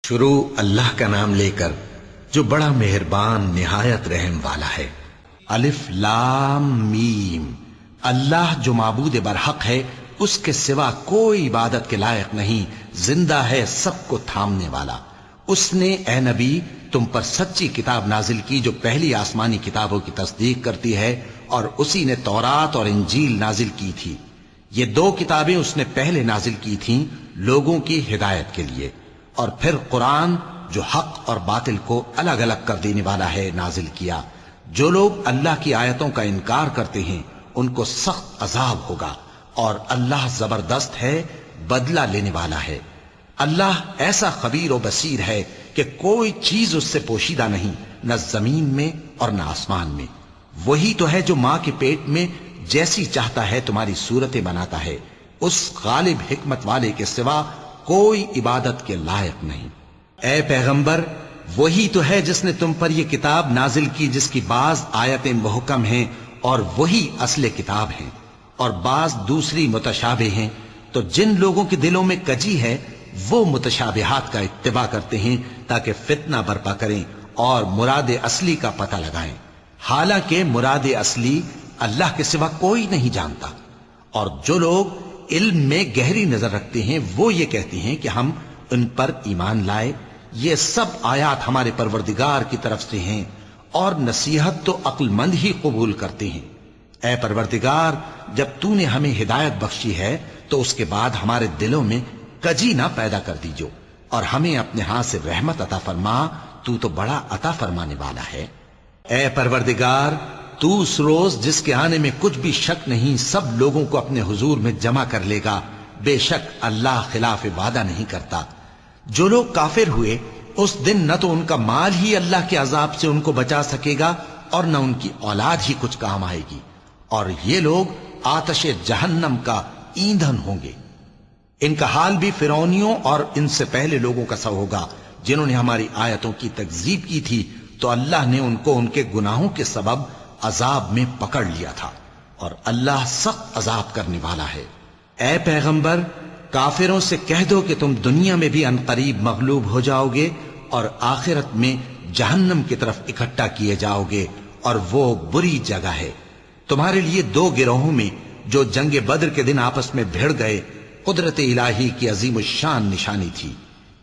شروع اللہ کا نام لے کر جو بڑا مہربان نہایت رحم والا ہے۔ الف لام میم۔ اللہ جو معبود برحق ہے، اس کے سوا کوئی عبادت کے لائق نہیں، زندہ ہے سب کو تھامنے والا۔ اس نے اے نبی تم پر سچی کتاب نازل کی جو پہلی آسمانی کتابوں کی تصدیق کرتی ہے، اور اسی نے تورات اور انجیل نازل کی تھی۔ یہ دو کتابیں اس نے پہلے نازل کی تھیں لوگوں کی ہدایت کے لیے، اور پھر قرآن جو حق اور باطل کو الگ الگ کر دینے والا ہے نازل کیا۔ جو لوگ اللہ کی آیتوں کا انکار کرتے ہیں ان کو سخت عذاب ہوگا، اور اللہ زبردست ہے، بدلہ لینے والا ہے۔ اللہ ایسا خبیر و بصیر ہے کہ کوئی چیز اس سے پوشیدہ نہیں، نہ زمین میں اور نہ آسمان میں۔ وہی تو ہے جو ماں کے پیٹ میں جیسی چاہتا ہے تمہاری صورتیں بناتا ہے، اس غالب حکمت والے کے سوا کوئی عبادت کے لائق نہیں۔ اے پیغمبر، وہی تو ہے جس نے تم پر یہ کتاب نازل کی جس کی بعض آیتیں محکم ہیں اور وہی اصل کتاب ہیں، اور بعض دوسری متشابہ ہیں۔ تو جن لوگوں کے دلوں میں کجی ہے وہ متشابہات کا اتباع کرتے ہیں تاکہ فتنہ برپا کریں اور مراد اصلی کا پتہ لگائیں، حالانکہ مراد اصلی اللہ کے سوا کوئی نہیں جانتا۔ اور جو لوگ علم میں گہری نظر رکھتے ہیں وہ یہ کہتے ہیں کہ ہم ان پر ایمان لائے۔ یہ سب آیات ہمارے پروردگار کی طرف سے ہیں، اور نصیحت تو عقل مند ہی قبول کرتے ہیں۔ اے پروردگار، جب تو نے ہمیں ہدایت بخشی ہے تو اس کے بعد ہمارے دلوں میں کجی نہ پیدا کر دیجو، اور ہمیں اپنے ہاتھ سے رحمت عطا فرما، تو بڑا عطا فرمانے والا ہے۔ اے پروردگار، تو اس روز جس کے آنے میں کچھ بھی شک نہیں سب لوگوں کو اپنے حضور میں جمع کر لے گا۔ بے شک اللہ خلاف وعدہ نہیں کرتا۔ جو لوگ کافر ہوئے اس دن نہ تو ان کا مال ہی اللہ کے عذاب سے ان کو بچا سکے گا اور نہ ان کی اولاد ہی کچھ کام آئے گی، اور یہ لوگ آتش جہنم کا ایندھن ہوں گے۔ ان کا حال بھی فرعونیوں اور ان سے پہلے لوگوں کا سا ہوگا جنہوں نے ہماری آیتوں کی تکذیب کی تھی، تو اللہ نے ان کو ان کے گناہوں کے سبب عذاب میں پکڑ لیا تھا، اور اللہ سخت عذاب کرنے والا ہے۔ اے پیغمبر، کافروں سے کہہ دو کہ تم دنیا میں بھی عنقریب مغلوب ہو جاؤ گے اور آخرت میں جہنم کی طرف اکٹھا کیے جاؤ گے، اور وہ بری جگہ ہے۔ تمہارے لیے دو گروہوں میں جو جنگ بدر کے دن آپس میں بھڑ گئے قدرت الہی کی عظیم الشان نشانی تھی۔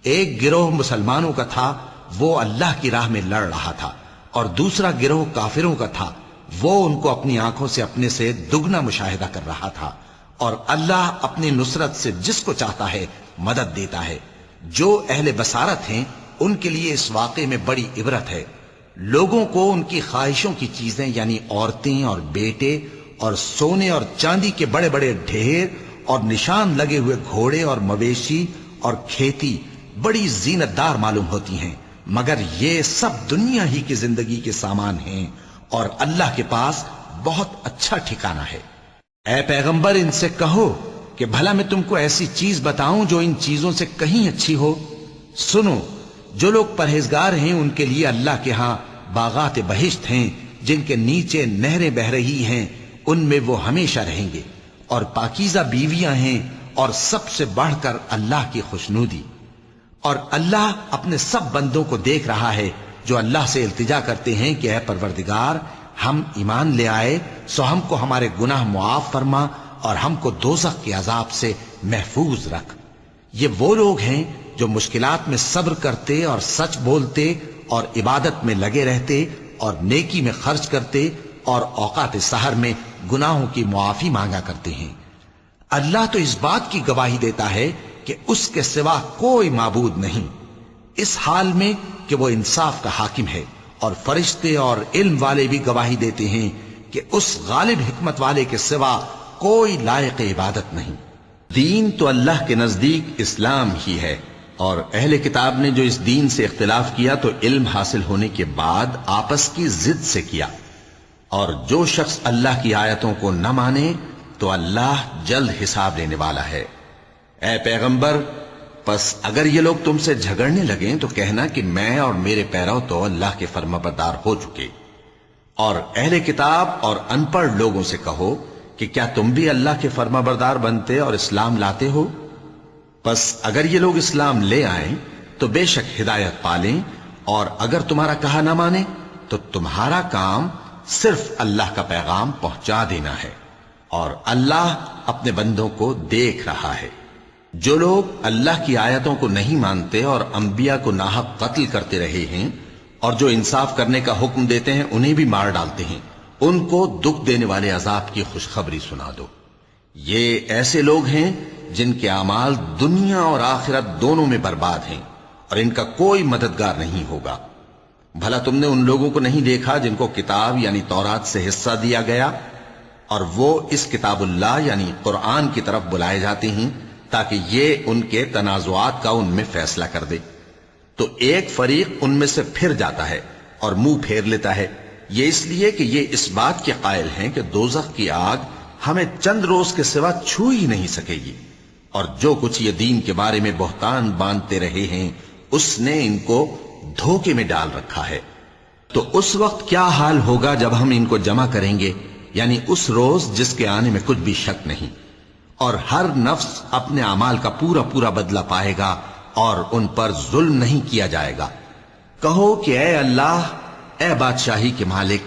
ایک گروہ مسلمانوں کا تھا، وہ اللہ کی راہ میں لڑ رہا تھا، اور دوسرا گروہ کافروں کا تھا، وہ ان کو اپنی آنکھوں سے اپنے سے دگنا مشاہدہ کر رہا تھا۔ اور اللہ اپنی نصرت سے جس کو چاہتا ہے مدد دیتا ہے۔ جو اہل بصارت ہیں ان کے لیے اس واقعے میں بڑی عبرت ہے۔ لوگوں کو ان کی خواہشوں کی چیزیں یعنی عورتیں اور بیٹے اور سونے اور چاندی کے بڑے بڑے ڈھیر اور نشان لگے ہوئے گھوڑے اور مویشی اور کھیتی بڑی زینت دار معلوم ہوتی ہیں، مگر یہ سب دنیا ہی کی زندگی کے سامان ہیں، اور اللہ کے پاس بہت اچھا ٹھکانہ ہے۔ اے پیغمبر، ان سے کہو کہ بھلا میں تم کو ایسی چیز بتاؤں جو ان چیزوں سے کہیں اچھی ہو؟ سنو، جو لوگ پرہیزگار ہیں ان کے لیے اللہ کے ہاں باغات بہشت ہیں جن کے نیچے نہریں بہ رہی ہیں، ان میں وہ ہمیشہ رہیں گے، اور پاکیزہ بیویاں ہیں، اور سب سے بڑھ کر اللہ کی خوشنودی۔ اور اللہ اپنے سب بندوں کو دیکھ رہا ہے جو اللہ سے التجا کرتے ہیں کہ اے پروردگار، ہم ایمان لے آئے سو ہم کو ہمارے گناہ معاف فرما اور ہم کو دوزخ کے عذاب سے محفوظ رکھ۔ یہ وہ لوگ ہیں جو مشکلات میں صبر کرتے اور سچ بولتے اور عبادت میں لگے رہتے اور نیکی میں خرچ کرتے اور اوقات سحر میں گناہوں کی معافی مانگا کرتے ہیں۔ اللہ تو اس بات کی گواہی دیتا ہے کہ اس کے سوا کوئی معبود نہیں، اس حال میں کہ وہ انصاف کا حاکم ہے، اور فرشتے اور علم والے بھی گواہی دیتے ہیں کہ اس غالب حکمت والے کے سوا کوئی لائق عبادت نہیں۔ دین تو اللہ کے نزدیک اسلام ہی ہے، اور اہل کتاب نے جو اس دین سے اختلاف کیا تو علم حاصل ہونے کے بعد آپس کی ضد سے کیا، اور جو شخص اللہ کی آیتوں کو نہ مانے تو اللہ جلد حساب لینے والا ہے۔ اے پیغمبر، پس اگر یہ لوگ تم سے جھگڑنے لگیں تو کہنا کہ میں اور میرے پیرو تو اللہ کے فرمانبردار ہو چکے، اور اہل کتاب اور ان پڑھ لوگوں سے کہو کہ کیا تم بھی اللہ کے فرمانبردار بنتے اور اسلام لاتے ہو؟ پس اگر یہ لوگ اسلام لے آئیں تو بے شک ہدایت پالیں، اور اگر تمہارا کہا نہ مانے تو تمہارا کام صرف اللہ کا پیغام پہنچا دینا ہے، اور اللہ اپنے بندوں کو دیکھ رہا ہے۔ جو لوگ اللہ کی آیتوں کو نہیں مانتے اور انبیاء کو ناحق قتل کرتے رہے ہیں، اور جو انصاف کرنے کا حکم دیتے ہیں انہیں بھی مار ڈالتے ہیں، ان کو دکھ دینے والے عذاب کی خوشخبری سنا دو۔ یہ ایسے لوگ ہیں جن کے اعمال دنیا اور آخرت دونوں میں برباد ہیں، اور ان کا کوئی مددگار نہیں ہوگا۔ بھلا تم نے ان لوگوں کو نہیں دیکھا جن کو کتاب یعنی تورات سے حصہ دیا گیا، اور وہ اس کتاب اللہ یعنی قرآن کی طرف بلائے جاتے ہیں تاکہ یہ ان کے تنازعات کا ان میں فیصلہ کر دے؟ تو ایک فریق ان میں سے پھر جاتا ہے اور منہ پھیر لیتا ہے، یہ اس لیے کہ یہ اس بات کے قائل ہیں کہ دوزخ کی آگ ہمیں چند روز کے سوا چھو ہی نہیں سکے گی، اور جو کچھ یہ دین کے بارے میں بہتان باندھتے رہے ہیں اس نے ان کو دھوکے میں ڈال رکھا ہے۔ تو اس وقت کیا حال ہوگا جب ہم ان کو جمع کریں گے، یعنی اس روز جس کے آنے میں کچھ بھی شک نہیں، اور ہر نفس اپنے اعمال کا پورا پورا بدلہ پائے گا، اور ان پر ظلم نہیں کیا جائے گا۔ کہو کہ اے اللہ، اے بادشاہی کے مالک،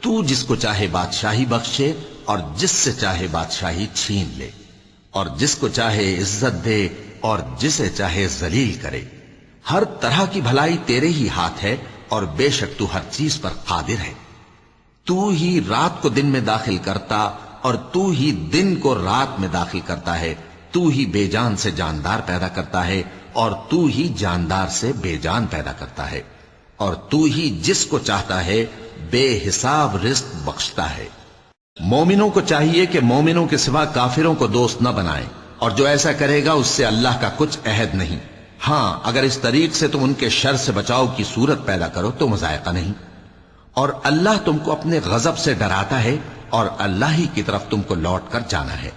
تو جس کو چاہے بادشاہی بخشے اور جس سے چاہے بادشاہی چھین لے، اور جس کو چاہے عزت دے اور جسے چاہے ذلیل کرے۔ ہر طرح کی بھلائی تیرے ہی ہاتھ ہے، اور بے شک تو ہر چیز پر قادر ہے۔ تو ہی رات کو دن میں داخل کرتا اور تو ہی دن کو رات میں داخل کرتا ہے، تو ہی بے جان سے جاندار پیدا کرتا ہے اور تو ہی جاندار سے بے جان پیدا کرتا ہے، اور تو ہی جس کو چاہتا ہے بے حساب رزق بخشتا ہے۔ مومنوں کو چاہیے کہ مومنوں کے سوا کافروں کو دوست نہ بنائیں، اور جو ایسا کرے گا اس سے اللہ کا کچھ عہد نہیں۔ ہاں اگر اس طریق سے تم ان کے شر سے بچاؤ کی صورت پیدا کرو تو مذائقہ نہیں۔ اور اللہ تم کو اپنے غضب سے ڈراتا ہے، اور اللہ ہی کی طرف تم کو لوٹ کر جانا ہے۔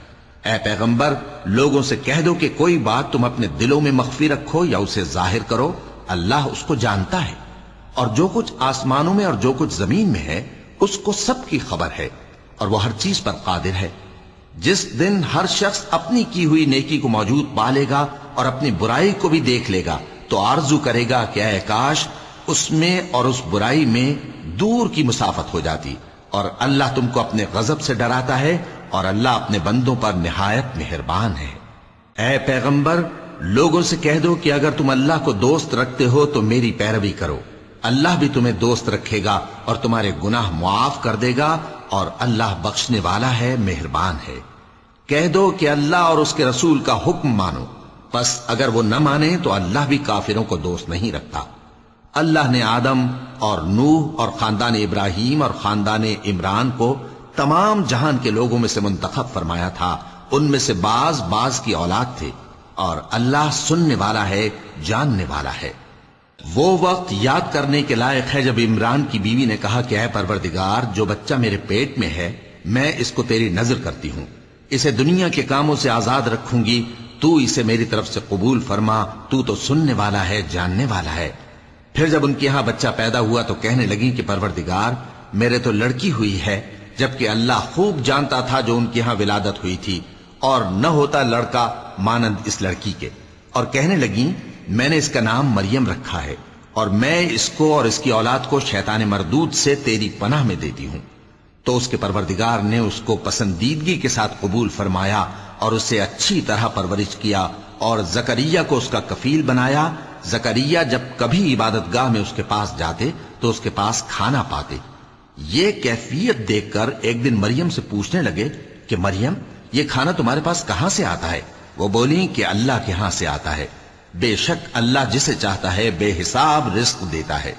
اے پیغمبر، لوگوں سے کہہ دو کہ کوئی بات تم اپنے دلوں میں مخفی رکھو یا اسے ظاہر کرو، اللہ اس کو جانتا ہے، اور جو کچھ آسمانوں میں اور جو کچھ زمین میں ہے اس کو سب کی خبر ہے، اور وہ ہر چیز پر قادر ہے۔ جس دن ہر شخص اپنی کی ہوئی نیکی کو موجود پا لے گا اور اپنی برائی کو بھی دیکھ لے گا تو آرزو کرے گا کہ اے کاش اس میں اور اس برائی میں دور کی مسافت ہو جاتی، اور اللہ تم کو اپنے غضب سے ڈراتا ہے، اور اللہ اپنے بندوں پر نہایت مہربان ہے۔ اے پیغمبر، لوگوں سے کہہ دو کہ اگر تم اللہ کو دوست رکھتے ہو تو میری پیروی کرو، اللہ بھی تمہیں دوست رکھے گا اور تمہارے گناہ معاف کر دے گا، اور اللہ بخشنے والا ہے، مہربان ہے۔ کہہ دو کہ اللہ اور اس کے رسول کا حکم مانو، پس اگر وہ نہ مانے تو اللہ بھی کافروں کو دوست نہیں رکھتا۔ اللہ نے آدم اور نوح اور خاندان ابراہیم اور خاندان عمران کو تمام جہان کے لوگوں میں سے منتخب فرمایا تھا، ان میں سے بعض کی اولاد تھے، اور اللہ سننے والا ہے، جاننے والا ہے۔ وہ وقت یاد کرنے کے لائق ہے جب عمران کی بیوی نے کہا کہ اے پروردگار، جو بچہ میرے پیٹ میں ہے میں اس کو تیری نظر کرتی ہوں، اسے دنیا کے کاموں سے آزاد رکھوں گی، تو اسے میری طرف سے قبول فرما، تو سننے والا ہے، جاننے والا ہے۔ پھر جب ان کے ہاں بچہ پیدا ہوا تو کہنے لگی کہ پروردگار، میرے تو لڑکی ہوئی ہے، جبکہ اللہ خوب جانتا تھا جو ان کے ہاں ولادت ہوئی تھی، اور نہ ہوتا لڑکا مانند اس لڑکی کے۔ اور کہنے لگی میں نے اس کا نام مریم رکھا ہے، اور میں اس کو اور اس کی اولاد کو شیطان مردود سے تیری پناہ میں دیتی ہوں۔ تو اس کے پروردگار نے اس کو پسندیدگی کے ساتھ قبول فرمایا اور اسے اچھی طرح پرورش کیا، اور زکریا کو اس کا کفیل بنایا۔ زکریا جب کبھی عبادت گاہ میں اس کے پاس جاتے تو اس کے پاس کھانا پاتے۔ یہ کیفیت دیکھ کر ایک دن مریم سے پوچھنے لگے کہ مریم، یہ کھانا تمہارے پاس کہاں سے آتا ہے؟ وہ بولی کہ اللہ کے ہاں سے آتا ہے، بے شک اللہ جسے چاہتا ہے بے حساب رزق دیتا ہے۔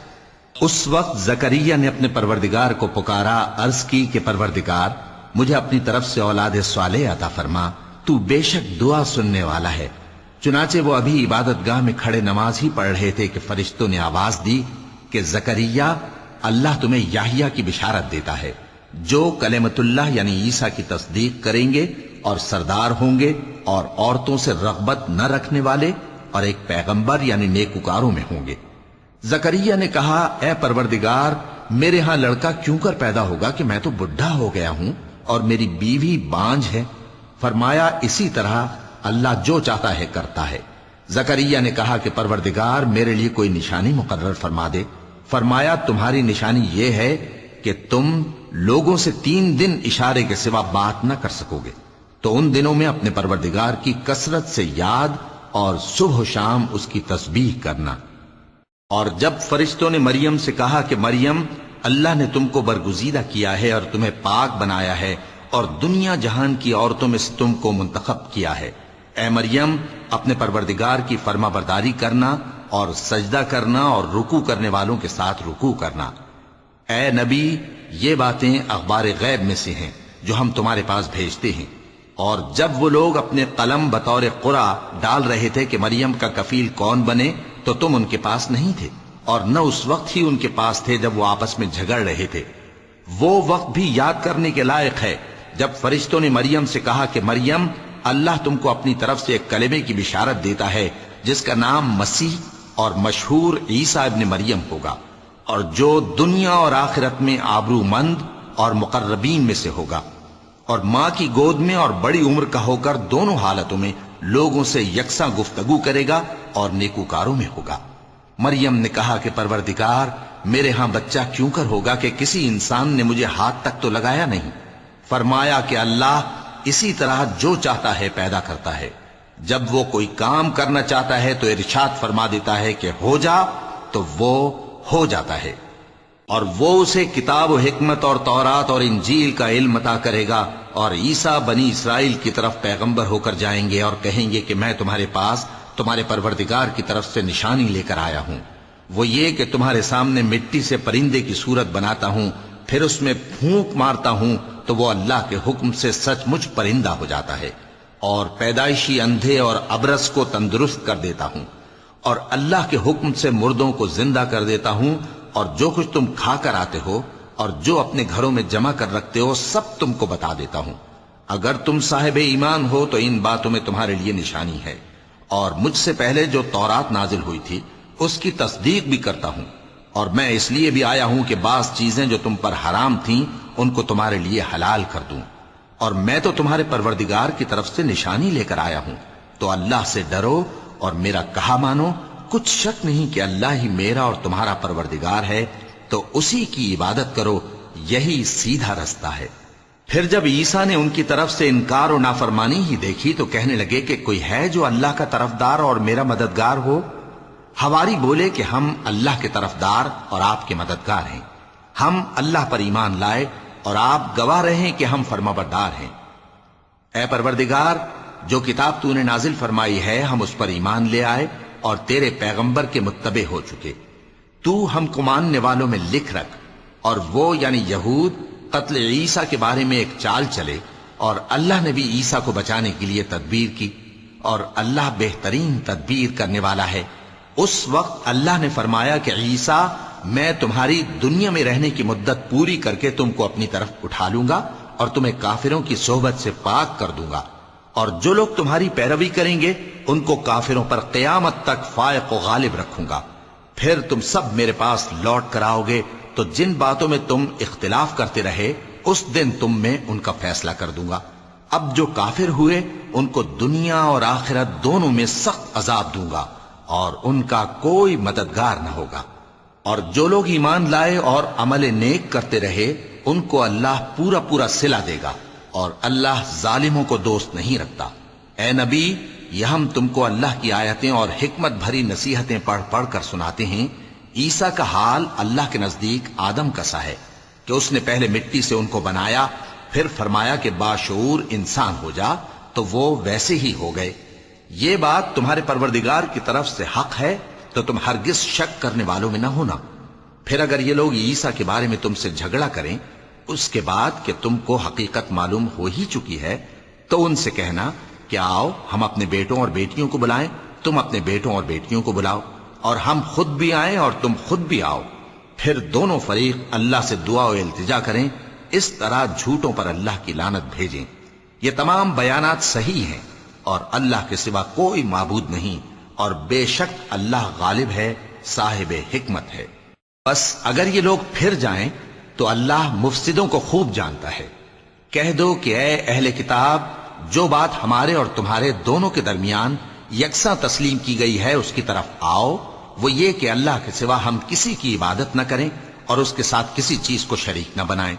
اس وقت زکریا نے اپنے پروردگار کو پکارا، عرض کی کہ پروردگار، مجھے اپنی طرف سے اولاد صالح عطا فرما، تو بے شک دعا سننے والا ہے۔ چنانچہ وہ ابھی عبادت گاہ میں کھڑے نماز ہی پڑھ رہے تھے کہ فرشتوں نے آواز دی کہ زکریا، اللہ تمہیں یحییٰ کی بشارت دیتا ہے، جو کلمۃ اللہ یعنی عیسیٰ کی تصدیق کریں گے اور سردار ہوں گے اور عورتوں سے رغبت نہ رکھنے والے اور ایک پیغمبر یعنی نیکوکاروں میں ہوں گے۔ زکریا نے کہا، اے پروردگار، میرے ہاں لڑکا کیوں کر پیدا ہوگا کہ میں تو بڈھا ہو گیا ہوں اور میری بیوی بانجھ ہے۔ فرمایا، اسی طرح اللہ جو چاہتا ہے کرتا ہے۔ زکریا نے کہا کہ پروردگار میرے لیے کوئی نشانی مقرر فرما دے۔ فرمایا تمہاری نشانی یہ ہے کہ تم لوگوں سے 3 دن اشارے کے سوا بات نہ کر سکو گے، تو ان دنوں میں اپنے پروردگار کی کثرت سے یاد اور صبح و شام اس کی تسبیح کرنا۔ اور جب فرشتوں نے مریم سے کہا کہ مریم، اللہ نے تم کو برگزیدہ کیا ہے اور تمہیں پاک بنایا ہے اور دنیا جہان کی عورتوں میں سے تم کو منتخب کیا ہے، اے مریم اپنے پروردگار کی فرما برداری کرنا اور سجدہ کرنا اور رکوع کرنے والوں کے ساتھ رکوع کرنا۔ اے نبی، یہ باتیں اخبار غیب میں سے ہیں جو ہم تمہارے پاس بھیجتے ہیں۔ اور جب وہ لوگ اپنے قلم بطور قرعہ ڈال رہے تھے کہ مریم کا کفیل کون بنے، تو تم ان کے پاس نہیں تھے، اور نہ اس وقت ہی ان کے پاس تھے جب وہ آپس میں جھگڑ رہے تھے۔ وہ وقت بھی یاد کرنے کے لائق ہے جب فرشتوں نے مریم سے کہا کہ مریم، اللہ تم کو اپنی طرف سے ایک کلمے کی بشارت دیتا ہے جس کا نام مسیح اور مشہور عیسیٰ ابن مریم ہوگا، اور جو دنیا اور آخرت میں آبرو مند اور مقربین میں سے ہوگا، اور ماں کی گود میں اور بڑی عمر کا ہو کر دونوں حالتوں میں لوگوں سے یکساں گفتگو کرے گا اور نیکوکاروں میں ہوگا۔ مریم نے کہا کہ پروردگار، میرے ہاں بچہ کیوں کر ہوگا کہ کسی انسان نے مجھے ہاتھ تک تو لگایا نہیں۔ فرمایا کہ اللہ اسی طرح جو چاہتا ہے پیدا کرتا ہے، جب وہ کوئی کام کرنا چاہتا ہے تو ارشاد فرما دیتا ہے کہ ہو جا، تو وہ ہو جاتا ہے۔ اور وہ اسے کتاب و حکمت اور تورات اور انجیل کا علم عطا کرے گا، اور عیسیٰ بنی اسرائیل کی طرف پیغمبر ہو کر جائیں گے اور کہیں گے کہ میں تمہارے پاس تمہارے پروردگار کی طرف سے نشانی لے کر آیا ہوں، وہ یہ کہ تمہارے سامنے مٹی سے پرندے کی صورت بناتا ہوں، پھر اس میں پھونک مارتا ہوں تو وہ اللہ کے حکم سے سچ مچ پرندہ ہو جاتا ہے، اور پیدائشی اندھے اور ابرص کو تندرست کر دیتا ہوں، اور اللہ کے حکم سے مردوں کو زندہ کر دیتا ہوں، اور جو کچھ تم کھا کر آتے ہو اور جو اپنے گھروں میں جمع کر رکھتے ہو سب تم کو بتا دیتا ہوں۔ اگر تم صاحب ایمان ہو تو ان باتوں میں تمہارے لیے نشانی ہے، اور مجھ سے پہلے جو تورات نازل ہوئی تھی اس کی تصدیق بھی کرتا ہوں، اور میں اس لیے بھی آیا ہوں کہ بعض چیزیں جو تم پر حرام تھیں ان کو تمہارے لیے حلال کر دوں، اور میں تو تمہارے پروردگار کی طرف سے نشانی لے کر آیا ہوں، تو اللہ سے ڈرو اور میرا کہا مانو۔ کچھ شک نہیں کہ اللہ ہی میرا اور تمہارا پروردگار ہے، تو اسی کی عبادت کرو، یہی سیدھا رستہ ہے۔ پھر جب عیسیٰ نے ان کی طرف سے انکار و نافرمانی ہی دیکھی تو کہنے لگے کہ کوئی ہے جو اللہ کا طرفدار اور میرا مددگار ہو؟ حواری بولے کہ ہم اللہ کے طرفدار اور آپ کے مددگار ہیں، ہم اللہ پر ایمان لائے اور آپ گواہ رہیں کہ ہم فرمانبردار ہیں۔ اے پروردگار، جو کتاب تو نے نازل فرمائی ہے ہم اس پر ایمان لے آئے اور تیرے پیغمبر کے متبع ہو چکے۔ تو ہم کو ماننے والوں میں لکھ رکھ، اور وہ یعنی یہود قتل عیسیٰ کے بارے میں ایک چال چلے، اور اللہ نے بھی عیسیٰ کو بچانے کے لیے تدبیر کی، اور اللہ بہترین تدبیر کرنے والا ہے۔ اس وقت اللہ نے فرمایا کہ عیسیٰ، میں تمہاری دنیا میں رہنے کی مدت پوری کر کے تم کو اپنی طرف اٹھا لوں گا اور تمہیں کافروں کی صحبت سے پاک کر دوں گا، اور جو لوگ تمہاری پیروی کریں گے ان کو کافروں پر قیامت تک فائق و غالب رکھوں گا۔ پھر تم سب میرے پاس لوٹ کر آؤ گے تو جن باتوں میں تم اختلاف کرتے رہے اس دن تم میں ان کا فیصلہ کر دوں گا۔ اب جو کافر ہوئے ان کو دنیا اور آخرت دونوں میں سخت عذاب دوں گا، اور ان کا کوئی مددگار نہ ہوگا۔ اور جو لوگ ایمان لائے اور عمل نیک کرتے رہے ان کو اللہ پورا پورا صلہ دے گا، اور اللہ ظالموں کو دوست نہیں رکھتا۔ اے نبی، یہ ہم تم کو اللہ کی آیتیں اور حکمت بھری نصیحتیں پڑھ پڑھ کر سناتے ہیں۔ عیسیٰ کا حال اللہ کے نزدیک آدم کا سا ہے کہ اس نے پہلے مٹی سے ان کو بنایا، پھر فرمایا کہ باشعور انسان ہو جا، تو وہ ویسے ہی ہو گئے۔ یہ بات تمہارے پروردگار کی طرف سے حق ہے، تو تم ہرگز شک کرنے والوں میں نہ ہونا۔ پھر اگر یہ لوگ عیسیٰ کے بارے میں تم سے جھگڑا کریں اس کے بعد کہ تم کو حقیقت معلوم ہو ہی چکی ہے، تو ان سے کہنا کہ آؤ ہم اپنے بیٹوں اور بیٹیوں کو بلائیں، تم اپنے بیٹوں اور بیٹیوں کو بلاؤ، اور ہم خود بھی آئیں اور تم خود بھی آؤ، پھر دونوں فریق اللہ سے دعا و التجا کریں، اس طرح جھوٹوں پر اللہ کی لعنت بھیجیں۔ یہ تمام بیانات صحیح ہیں، اور اللہ کے سوا کوئی معبود نہیں، اور بے شک اللہ غالب ہے، صاحب حکمت ہے۔ بس اگر یہ لوگ پھر جائیں تو اللہ مفسدوں کو خوب جانتا ہے۔ کہہ دو کہ اے اہل کتاب، جو بات ہمارے اور تمہارے دونوں کے درمیان یکساں تسلیم کی گئی ہے اس کی طرف آؤ، وہ یہ کہ اللہ کے سوا ہم کسی کی عبادت نہ کریں اور اس کے ساتھ کسی چیز کو شریک نہ بنائیں،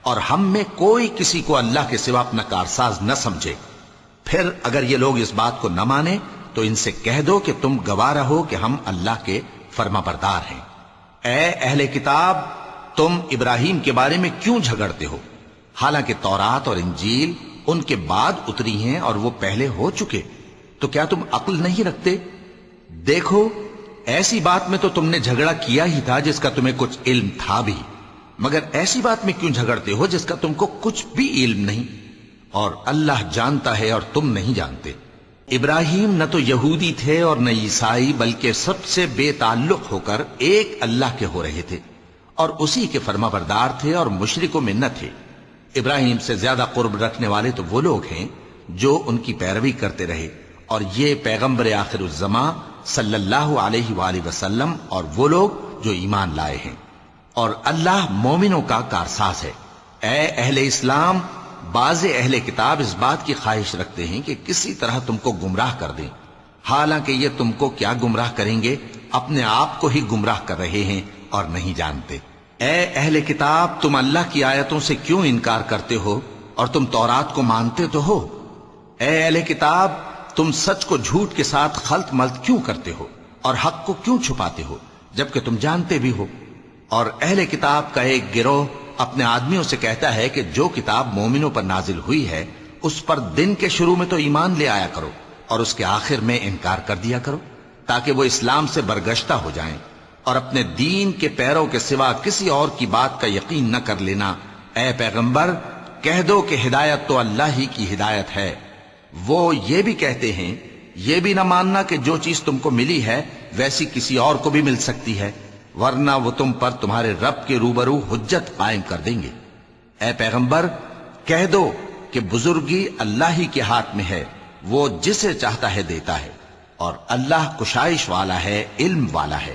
اور ہم میں کوئی کسی کو اللہ کے سوا اپنا کارساز نہ سمجھے۔ پھر اگر یہ لوگ اس بات کو نہ مانیں تو ان سے کہہ دو کہ تم گواہ رہو کہ ہم اللہ کے فرما بردار ہیں۔ اے اہل کتاب، تم ابراہیم کے بارے میں کیوں جھگڑتے ہو؟ حالانکہ تورات اور انجیل ان کے بعد اتری ہیں اور وہ پہلے ہو چکے، تو کیا تم عقل نہیں رکھتے؟ دیکھو، ایسی بات میں تو تم نے جھگڑا کیا ہی تھا جس کا تمہیں کچھ علم تھا بھی، مگر ایسی بات میں کیوں جھگڑتے ہو جس کا تم کو کچھ بھی علم نہیں؟ اور اللہ جانتا ہے اور تم نہیں جانتے۔ ابراہیم نہ تو یہودی تھے اور نہ عیسائی، بلکہ سب سے بے تعلق ہو کر ایک اللہ کے ہو رہے تھے اور اسی کے فرما بردار تھے اور مشرکوں میں نہ تھے۔ ابراہیم سے زیادہ قرب رکھنے والے تو وہ لوگ ہیں جو ان کی پیروی کرتے رہے، اور یہ پیغمبر آخر الزماں صلی اللہ علیہ وآلہ وسلم اور وہ لوگ جو ایمان لائے ہیں، اور اللہ مومنوں کا کارساز ہے۔ اے اہل اسلام، بعض اہل کتاب اس بات کی خواہش رکھتے ہیں کہ کسی طرح تم کو گمراہ کر دیں، حالانکہ یہ تم کو کیا گمراہ کریں گے، اپنے آپ کو ہی گمراہ کر رہے ہیں اور نہیں جانتے۔ اے اہل کتاب، تم اللہ کی آیتوں سے کیوں انکار کرتے ہو اور تم تورات کو مانتے تو ہو؟ اے اہل کتاب، تم سچ کو جھوٹ کے ساتھ خلط ملط کیوں کرتے ہو اور حق کو کیوں چھپاتے ہو جبکہ تم جانتے بھی ہو؟ اور اہل کتاب کا ایک گروہ اپنے آدمیوں سے کہتا ہے کہ جو کتاب مومنوں پر نازل ہوئی ہے اس پر دن کے شروع میں تو ایمان لے آیا کرو اور اس کے آخر میں انکار کر دیا کرو، تاکہ وہ اسلام سے برگشتہ ہو جائیں، اور اپنے دین کے پیروں کے سوا کسی اور کی بات کا یقین نہ کر لینا۔ اے پیغمبر، کہہ دو کہ ہدایت تو اللہ ہی کی ہدایت ہے۔ وہ یہ بھی کہتے ہیں، یہ بھی نہ ماننا کہ جو چیز تم کو ملی ہے ویسی کسی اور کو بھی مل سکتی ہے، ورنہ وہ تم پر تمہارے رب کے روبرو حجت قائم کر دیں گے۔ اے پیغمبر، کہہ دو کہ بزرگی اللہ ہی کے ہاتھ میں ہے، وہ جسے چاہتا ہے دیتا ہے، اور اللہ کشائش والا ہے، علم والا ہے۔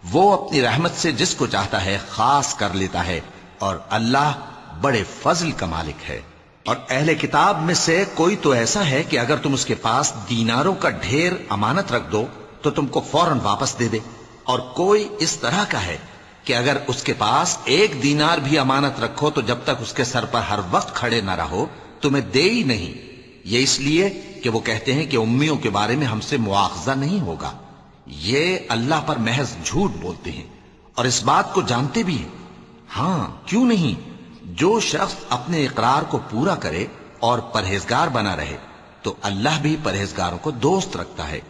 وہ اپنی رحمت سے جس کو چاہتا ہے خاص کر لیتا ہے، اور اللہ بڑے فضل کا مالک ہے۔ اور اہل کتاب میں سے کوئی تو ایسا ہے کہ اگر تم اس کے پاس دیناروں کا ڈھیر امانت رکھ دو تو تم کو فوراً واپس دے دے، اور کوئی اس طرح کا ہے کہ اگر اس کے پاس 1 دینار بھی امانت رکھو تو جب تک اس کے سر پر ہر وقت کھڑے نہ رہو تمہیں دے ہی نہیں، یہ اس لیے کہ وہ کہتے ہیں کہ امیوں کے بارے میں ہم سے مواخذہ نہیں ہوگا۔ یہ اللہ پر محض جھوٹ بولتے ہیں اور اس بات کو جانتے بھی ہیں۔ ہاں، کیوں نہیں، جو شخص اپنے اقرار کو پورا کرے اور پرہیزگار بنا رہے تو اللہ بھی پرہیزگاروں کو دوست رکھتا ہے۔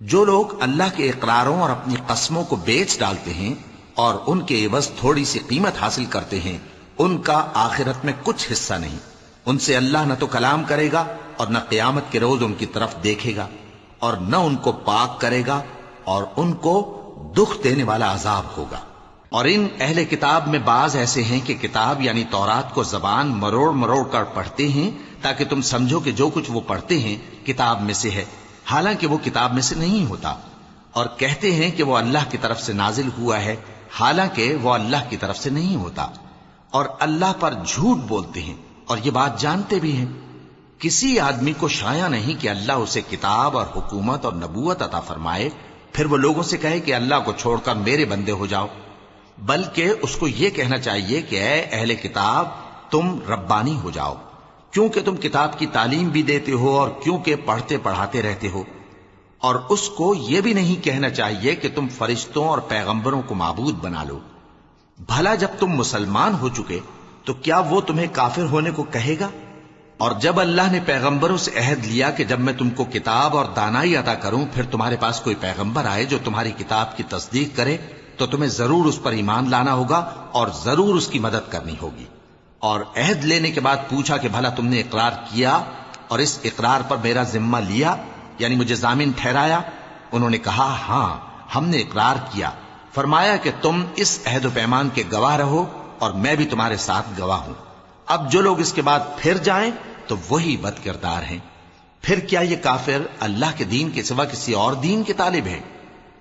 جو لوگ اللہ کے اقراروں اور اپنی قسموں کو بیچ ڈالتے ہیں اور ان کے عوض تھوڑی سی قیمت حاصل کرتے ہیں، ان کا آخرت میں کچھ حصہ نہیں۔ ان سے اللہ نہ تو کلام کرے گا اور نہ قیامت کے روز ان کی طرف دیکھے گا، اور نہ ان کو پاک کرے گا، اور ان کو دکھ دینے والا عذاب ہوگا۔ اور ان اہل کتاب میں بعض ایسے ہیں کہ کتاب یعنی تورات کو زبان مروڑ مروڑ کر پڑھتے ہیں تاکہ تم سمجھو کہ جو کچھ وہ پڑھتے ہیں کتاب میں سے ہے، حالانکہ وہ کتاب میں سے نہیں ہوتا، اور کہتے ہیں کہ وہ اللہ کی طرف سے نازل ہوا ہے، حالانکہ وہ اللہ کی طرف سے نہیں ہوتا، اور اللہ پر جھوٹ بولتے ہیں اور یہ بات جانتے بھی ہیں۔ کسی آدمی کو شایع نہیں کہ اللہ اسے کتاب اور حکومت اور نبوت عطا فرمائے پھر وہ لوگوں سے کہے کہ اللہ کو چھوڑ کر میرے بندے ہو جاؤ، بلکہ اس کو یہ کہنا چاہیے کہ اے اہل کتاب، تم ربانی ہو جاؤ، کیونکہ تم کتاب کی تعلیم بھی دیتے ہو اور کیونکہ پڑھتے پڑھاتے رہتے ہو۔ اور اس کو یہ بھی نہیں کہنا چاہیے کہ تم فرشتوں اور پیغمبروں کو معبود بنا لو۔ بھلا جب تم مسلمان ہو چکے تو کیا وہ تمہیں کافر ہونے کو کہے گا؟ اور جب اللہ نے پیغمبروں سے عہد لیا کہ جب میں تم کو کتاب اور دانائی عطا کروں پھر تمہارے پاس کوئی پیغمبر آئے جو تمہاری کتاب کی تصدیق کرے تو تمہیں ضرور اس پر ایمان لانا ہوگا اور ضرور اس کی مدد کرنی ہوگی۔ اور عہد لینے کے بعد پوچھا کہ بھلا تم نے اقرار کیا اور اس اقرار پر میرا ذمہ لیا، یعنی مجھے ضامن ٹھہرایا؟ انہوں نے کہا ہاں، ہم نے اقرار کیا۔ فرمایا کہ تم اس عہد و پیمان کے گواہ رہو اور میں بھی تمہارے ساتھ گواہ ہوں۔ اب جو لوگ اس کے بعد پھر جائیں تو وہی بد کردار ہیں۔ پھر کیا یہ کافر اللہ کے دین کے سوا کسی اور دین کے طالب ہیں؟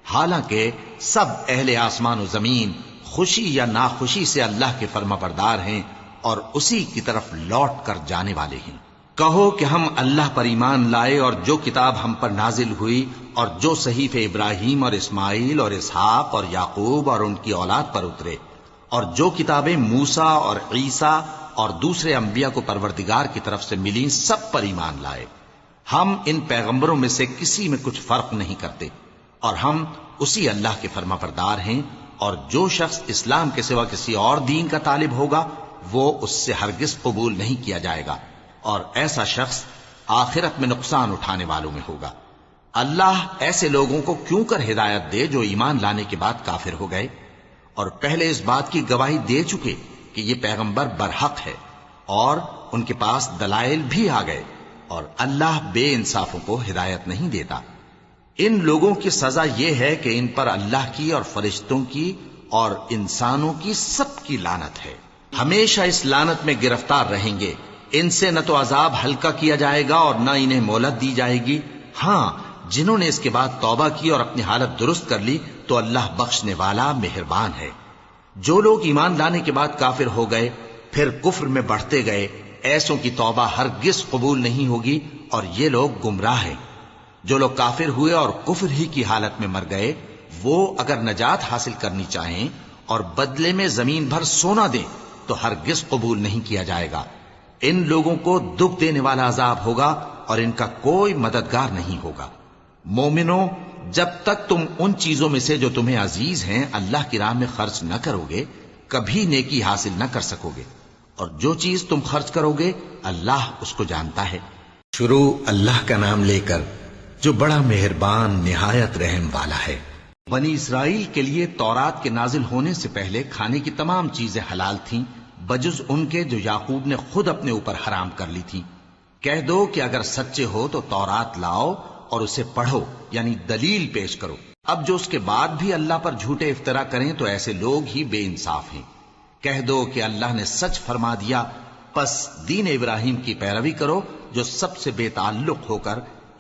حالانکہ سب اہل آسمان و زمین خوشی یا ناخوشی سے اللہ کے فرما بردار ہیں اور اسی کی طرف لوٹ کر جانے والے ہیں۔ کہو کہ ہم اللہ پر ایمان لائے اور جو کتاب ہم پر نازل ہوئی اور جو صحیفے ابراہیم اور اسماعیل اور اسحاق اور یعقوب اور ان کی اولاد پر اترے، اور جو کتابیں موسیٰ اور عیسیٰ اور دوسرے انبیاء کو پروردگار کی طرف سے ملیں، سب پر ایمان لائے۔ ہم ان پیغمبروں میں سے کسی میں کچھ فرق نہیں کرتے، اور ہم اسی اللہ کے فرما بردار ہیں، اور جو شخص اسلام کے سوا کسی اور دین کا طالب ہوگا وہ اس سے ہرگز قبول نہیں کیا جائے گا، اور ایسا شخص آخرت میں نقصان اٹھانے والوں میں ہوگا۔ اللہ ایسے لوگوں کو کیوں کر ہدایت دے جو ایمان لانے کے بعد کافر ہو گئے اور پہلے اس بات کی گواہی دے چکے کہ یہ پیغمبر برحق ہے، اور ان کے پاس دلائل بھی آ گئے، اور اللہ بے انصافوں کو ہدایت نہیں دیتا۔ ان لوگوں کی سزا یہ ہے کہ ان پر اللہ کی اور فرشتوں کی اور انسانوں کی سب کی لعنت ہے، ہمیشہ اس لعنت میں گرفتار رہیں گے۔ ان سے نہ تو عذاب ہلکا کیا جائے گا اور نہ انہیں مہلت دی جائے گی۔ ہاں، جنہوں نے اس کے بعد توبہ کی اور اپنی حالت درست کر لی تو اللہ بخشنے والا مہربان ہے۔ جو لوگ ایمان لانے کے بعد کافر ہو گئے پھر کفر میں بڑھتے گئے، ایسوں کی توبہ ہرگز قبول نہیں ہوگی، اور یہ لوگ گمراہ ہیں۔ جو لوگ کافر ہوئے اور کفر ہی کی حالت میں مر گئے، وہ اگر نجات حاصل کرنی چاہیں اور بدلے میں زمین بھر سونا دیں تو ہرگز قبول نہیں کیا جائے گا۔ ان لوگوں کو دکھ دینے والا عذاب ہوگا اور ان کا کوئی مددگار نہیں ہوگا۔ مومنوں، جب تک تم ان چیزوں میں سے جو تمہیں عزیز ہیں اللہ کی راہ میں خرچ نہ کرو گے، کبھی نیکی حاصل نہ کر سکو گے، اور جو چیز تم خرچ کرو گے اللہ اس کو جانتا ہے۔ شروع اللہ کا نام لے کر جو بڑا مہربان نہایت رحم والا ہے۔ بنی اسرائیل کے لیے تورات کے نازل ہونے سے پہلے کھانے کی تمام چیزیں حلال تھیں بجز ان کے جو یعقوب نے خود اپنے اوپر حرام کر لی تھی۔ کہہ دو کہ اگر سچے ہو تو تورات لاؤ اور اسے پڑھو، یعنی دلیل پیش کرو۔ اب جو اس کے بعد بھی اللہ پر جھوٹے افطرا کریں تو ایسے لوگ ہی بے انصاف ہیں۔ کہہ دو کہ اللہ نے سچ فرما دیا، پس دین ابراہیم کی پیروی کرو جو سب سے بے تعلق ہو کر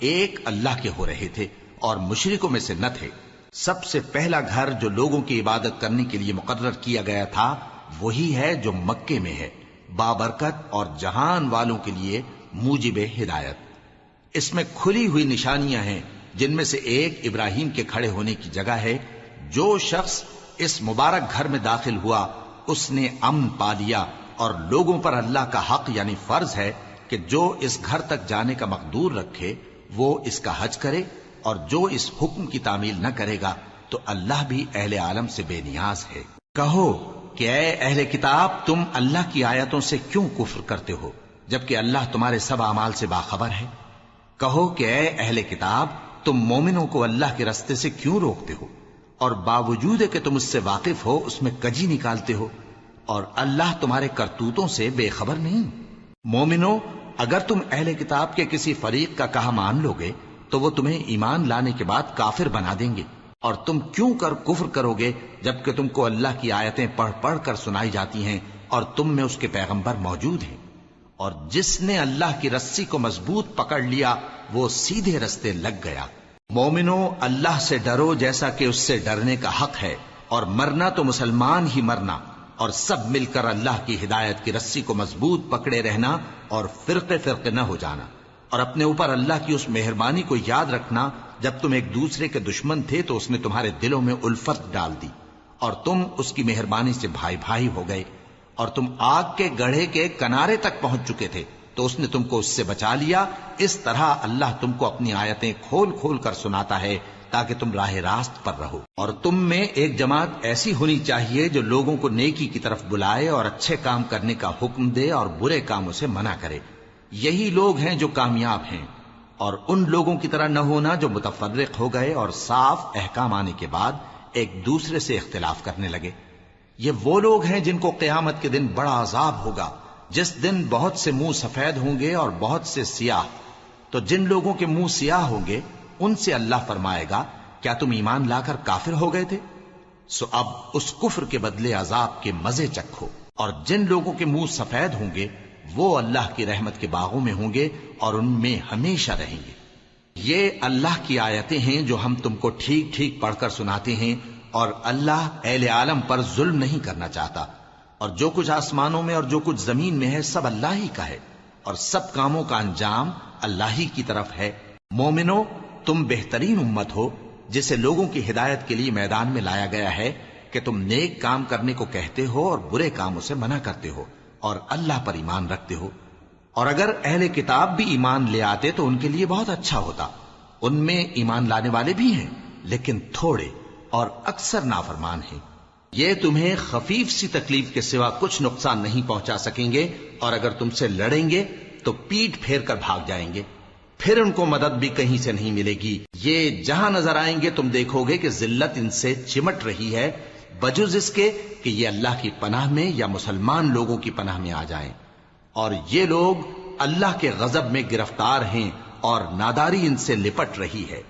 ایک اللہ کے ہو رہے تھے اور مشرکوں میں سے نہ تھے۔ سب سے پہلا گھر جو لوگوں کی عبادت کرنے کے لیے مقرر کیا گیا تھا وہی ہے جو مکے میں ہے، بابرکت اور جہان والوں کے لیے موجب ہدایت۔ اس میں کھلی ہوئی نشانیاں ہیں، جن میں سے ایک ابراہیم کے کھڑے ہونے کی جگہ ہے۔ جو شخص اس مبارک گھر میں داخل ہوا اس نے امن پا لیا، اور لوگوں پر اللہ کا حق یعنی فرض ہے کہ جو اس گھر تک جانے کا مقدور رکھے وہ اس کا حج کرے، اور جو اس حکم کی تعمیل نہ کرے گا تو اللہ بھی اہل عالم سے بے نیاز ہے۔ کہو کہ اے اہل کتاب، تم اللہ کی آیتوں سے کیوں کفر کرتے ہو جبکہ اللہ تمہارے سب اعمال سے باخبر ہے؟ کہو کہ اے اہل کتاب، تم مومنوں کو اللہ کے رستے سے کیوں روکتے ہو اور باوجود کہ تم اس سے واقف ہو اس میں کجی نکالتے ہو، اور اللہ تمہارے کرتوتوں سے بے خبر نہیں؟ مومنوں، اگر تم اہل کتاب کے کسی فریق کا کہا مان لو گے تو وہ تمہیں ایمان لانے کے بعد کافر بنا دیں گے، اور تم کیوں کر کفر کرو گے جبکہ تم کو اللہ کی آیتیں پڑھ پڑھ کر سنائی جاتی ہیں اور تم میں اس کے پیغمبر موجود ہیں؟ اور جس نے اللہ کی رسی کو مضبوط پکڑ لیا وہ سیدھے رستے لگ گیا۔ مومنوں، اللہ سے ڈرو جیسا کہ اس سے ڈرنے کا حق ہے، اور مرنا تو مسلمان ہی مرنا، اور سب مل کر اللہ کی ہدایت کی رسی کو مضبوط پکڑے رہنا اور فرقے فرقے نہ ہو جانا، اور اپنے اوپر اللہ کی اس مہربانی کو یاد رکھنا جب تم ایک دوسرے کے دشمن تھے تو اس نے تمہارے دلوں میں الفت ڈال دی اور تم اس کی مہربانی سے بھائی بھائی ہو گئے، اور تم آگ کے گڑھے کے کنارے تک پہنچ چکے تھے تو اس نے تم کو اس سے بچا لیا۔ اس طرح اللہ تم کو اپنی آیتیں کھول کھول کر سناتا ہے تاکہ تم راہ راست پر رہو۔ اور تم میں ایک جماعت ایسی ہونی چاہیے جو لوگوں کو نیکی کی طرف بلائے اور اچھے کام کرنے کا حکم دے اور برے کاموں سے منع کرے۔ یہی لوگ ہیں جو کامیاب ہیں، اور ان لوگوں کی طرح نہ ہونا جو متفرق ہو گئے اور صاف احکام آنے کے بعد ایک دوسرے سے اختلاف کرنے لگے۔ یہ وہ لوگ ہیں جن کو قیامت کے دن بڑا عذاب ہوگا، جس دن بہت سے منہ سفید ہوں گے اور بہت سے سیاہ۔ تو جن لوگوں کے منہ سیاہ ہوں گے ان سے اللہ فرمائے گا، کیا تم ایمان لا کر کافر ہو گئے تھے؟ سو اب اس کفر کے بدلے عذاب کے مزے چکھو۔ اور جن لوگوں کے منہ سفید ہوں گے وہ اللہ کی رحمت کے باغوں میں ہوں گے اور ان میں ہمیشہ رہیں گے۔ یہ اللہ کی آیتیں ہیں جو ہم تم کو ٹھیک ٹھیک پڑھ کر سناتے ہیں، اور اللہ اہل عالم پر ظلم نہیں کرنا چاہتا، اور جو کچھ آسمانوں میں اور جو کچھ زمین میں ہے سب اللہ ہی کا ہے، اور سب کاموں کا انجام اللہ ہی کی طرف ہے۔ مومنو، تم بہترین امت ہو جسے لوگوں کی ہدایت کے لیے میدان میں لایا گیا ہے کہ تم نیک کام کرنے کو کہتے ہو اور برے کاموں سے منع کرتے ہو اور اللہ پر ایمان رکھتے ہو۔ اور اگر اہل کتاب بھی ایمان لے آتے تو ان کے لیے بہت اچھا ہوتا۔ ان میں ایمان لانے والے بھی ہیں لیکن تھوڑے اور اکثر نافرمان ہیں۔ یہ تمہیں خفیف سی تکلیف کے سوا کچھ نقصان نہیں پہنچا سکیں گے، اور اگر تم سے لڑیں گے تو پیٹ پھیر کر بھاگ جائیں گے، پھر ان کو مدد بھی کہیں سے نہیں ملے گی۔ یہ جہاں نظر آئیں گے تم دیکھو گے کہ ذلت ان سے چمٹ رہی ہے، بجز اس کے کہ یہ اللہ کی پناہ میں یا مسلمان لوگوں کی پناہ میں آ جائیں۔ اور یہ لوگ اللہ کے غضب میں گرفتار ہیں اور ناداری ان سے لپٹ رہی ہے۔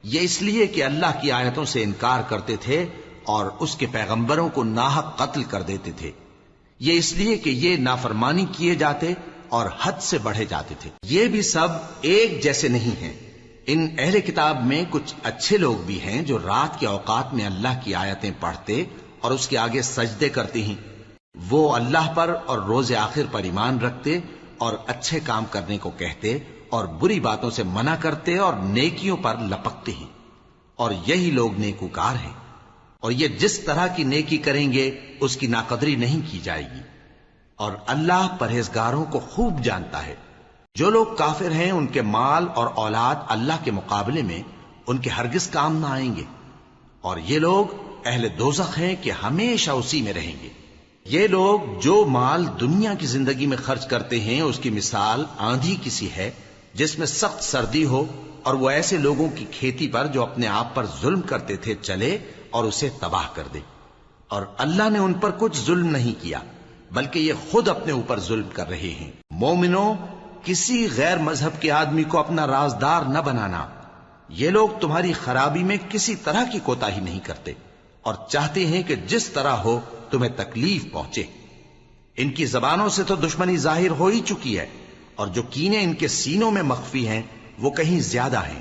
یہ اس لیے کہ اللہ کی آیتوں سے انکار کرتے تھے اور اس کے پیغمبروں کو ناحق قتل کر دیتے تھے۔ یہ اس لیے کہ یہ نافرمانی کیے جاتے اور حد سے بڑھے جاتے تھے۔ یہ بھی سب ایک جیسے نہیں ہیں۔ ان اہل کتاب میں کچھ اچھے لوگ بھی ہیں جو رات کے اوقات میں اللہ کی آیتیں پڑھتے اور اس کے آگے سجدے کرتے ہیں۔ وہ اللہ پر اور روز آخر پر ایمان رکھتے اور اچھے کام کرنے کو کہتے اور بری باتوں سے منع کرتے اور نیکیوں پر لپکتے ہیں، اور یہی لوگ نیکوکار ہیں۔ اور یہ جس طرح کی نیکی کریں گے اس کی ناقدری نہیں کی جائے گی، اور اللہ پرہیزگاروں کو خوب جانتا ہے۔ جو لوگ کافر ہیں ان کے مال اور اولاد اللہ کے مقابلے میں ان کے ہرگز کام نہ آئیں گے، اور یہ لوگ اہل دوزخ ہیں کہ ہمیشہ اسی میں رہیں گے۔ یہ لوگ جو مال دنیا کی زندگی میں خرچ کرتے ہیں اس کی مثال آندھی کسی ہے جس میں سخت سردی ہو، اور وہ ایسے لوگوں کی کھیتی پر جو اپنے آپ پر ظلم کرتے تھے چلے اور اسے تباہ کر دے۔ اور اللہ نے ان پر کچھ ظلم نہیں کیا بلکہ یہ خود اپنے اوپر ظلم کر رہے ہیں۔ مومنو، کسی غیر مذہب کے آدمی کو اپنا رازدار نہ بنانا۔ یہ لوگ تمہاری خرابی میں کسی طرح کی کوتاہی نہیں کرتے اور چاہتے ہیں کہ جس طرح ہو تمہیں تکلیف پہنچے۔ ان کی زبانوں سے تو دشمنی ظاہر ہو ہی چکی ہے، اور جو کینے ان کے سینوں میں مخفی ہیں وہ کہیں زیادہ ہیں۔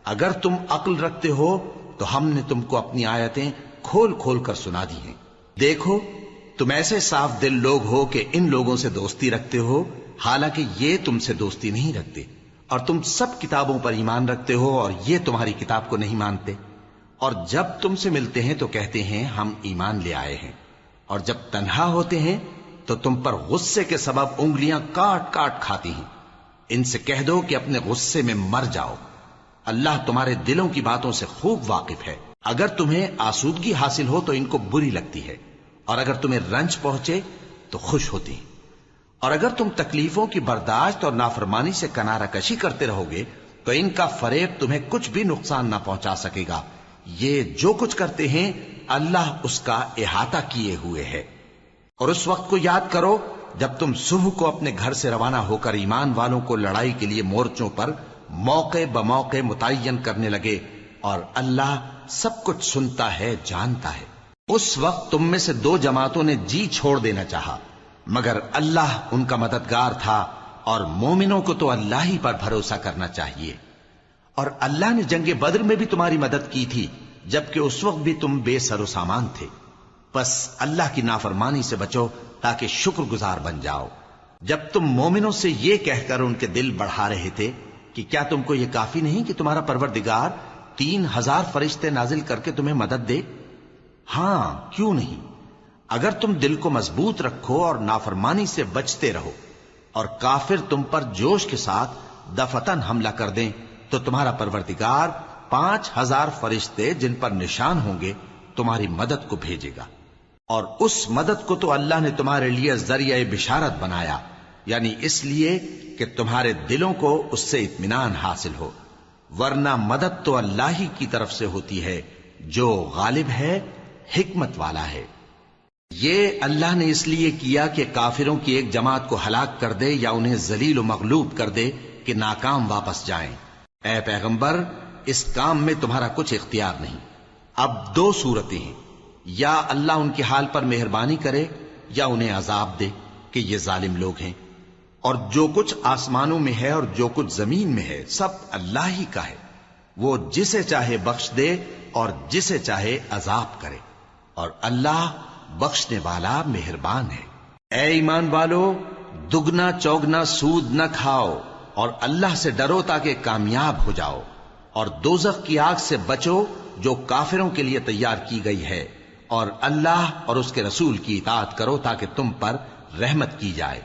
اگر تم عقل رکھتے ہو تو ہم نے تم کو اپنی آیتیں کھول کھول کر سنا دی ہیں۔ دیکھو، تم ایسے صاف دل لوگ ہو کہ ان لوگوں سے دوستی رکھتے ہو، حالانکہ یہ تم سے دوستی نہیں رکھتے، اور تم سب کتابوں پر ایمان رکھتے ہو اور یہ تمہاری کتاب کو نہیں مانتے۔ اور جب تم سے ملتے ہیں تو کہتے ہیں ہم ایمان لے آئے ہیں، اور جب تنہا ہوتے ہیں تو تم پر غصے کے سبب انگلیاں کاٹ کاٹ کھاتی ہیں۔ ان سے کہہ دو کہ اپنے غصے میں مر جاؤ، اللہ تمہارے دلوں کی باتوں سے خوب واقف ہے۔ اگر تمہیں آسودگی حاصل ہو تو ان کو بری لگتی ہے، اور اگر تمہیں رنج پہنچے تو خوش ہوتی ہیں۔ اور اگر تم تکلیفوں کی برداشت اور نافرمانی سے کنارہ کشی کرتے رہو گے تو ان کا فریب تمہیں کچھ بھی نقصان نہ پہنچا سکے گا۔ یہ جو کچھ کرتے ہیں اللہ اس کا احاطہ کیے ہوئے ہے۔ اور اس وقت کو یاد کرو جب تم صبح کو اپنے گھر سے روانہ ہو کر ایمان والوں کو لڑائی کے لیے مورچوں پر موقع بموقع متعین کرنے لگے، اور اللہ سب کچھ سنتا ہے، جانتا ہے۔ اس وقت تم میں سے دو جماعتوں نے جی چھوڑ دینا چاہا، مگر اللہ ان کا مددگار تھا، اور مومنوں کو تو اللہ ہی پر بھروسہ کرنا چاہیے۔ اور اللہ نے جنگ بدر میں بھی تمہاری مدد کی تھی جبکہ اس وقت بھی تم بے سر و سامان تھے۔ بس اللہ کی نافرمانی سے بچو تاکہ شکر گزار بن جاؤ۔ جب تم مومنوں سے یہ کہہ کر ان کے دل بڑھا رہے تھے کہ کیا تم کو یہ کافی نہیں کہ تمہارا پروردگار 3000 فرشتے نازل کر کے تمہیں مدد دے؟ ہاں، کیوں نہیں؟ اگر تم دل کو مضبوط رکھو اور نافرمانی سے بچتے رہو، اور کافر تم پر جوش کے ساتھ دفتن حملہ کر دیں تو تمہارا پروردگار 5000 فرشتے جن پر نشان ہوں گے تمہاری مدد کو بھیجے گا۔ اور اس مدد کو تو اللہ نے تمہارے لیے ذریعہ بشارت بنایا، یعنی اس لیے کہ تمہارے دلوں کو اس سے اطمینان حاصل ہو، ورنہ مدد تو اللہ ہی کی طرف سے ہوتی ہے جو غالب ہے، حکمت والا ہے۔ یہ اللہ نے اس لیے کیا کہ کافروں کی ایک جماعت کو ہلاک کر دے یا انہیں ذلیل و مغلوب کر دے کہ ناکام واپس جائیں۔ اے پیغمبر، اس کام میں تمہارا کچھ اختیار نہیں۔ اب دو صورتیں ہیں، یا اللہ ان کے حال پر مہربانی کرے یا انہیں عذاب دے کہ یہ ظالم لوگ ہیں۔ اور جو کچھ آسمانوں میں ہے اور جو کچھ زمین میں ہے سب اللہ ہی کا ہے، وہ جسے چاہے بخش دے اور جسے چاہے عذاب کرے، اور اللہ بخشنے والا مہربان ہے۔ اے ایمان والو، دگنا چوگنا سود نہ کھاؤ اور اللہ سے ڈرو تاکہ کامیاب ہو جاؤ، اور دوزخ کی آگ سے بچو جو کافروں کے لیے تیار کی گئی ہے، اور اللہ اور اس کے رسول کی اطاعت کرو تاکہ تم پر رحمت کی جائے،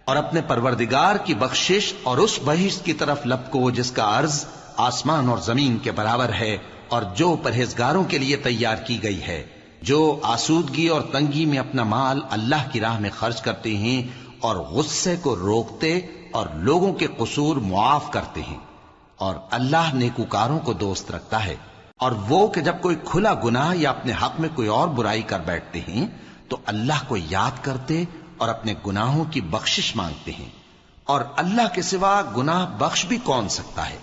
اور اپنے پروردگار کی بخشش اور اس بہشت کی طرف لپکو جس کا عرض آسمان اور زمین کے برابر ہے، اور جو پرہیزگاروں کے لیے تیار کی گئی ہے، جو آسودگی اور تنگی میں اپنا مال اللہ کی راہ میں خرچ کرتے ہیں اور غصے کو روکتے اور لوگوں کے قصور معاف کرتے ہیں، اور اللہ نیکوکاروں کو دوست رکھتا ہے۔ اور وہ کہ جب کوئی کھلا گناہ یا اپنے حق میں کوئی اور برائی کر بیٹھتے ہیں تو اللہ کو یاد کرتے اور اپنے گناہوں کی بخشش مانگتے ہیں، اور اللہ کے سوا گناہ بخش بھی کون سکتا ہے،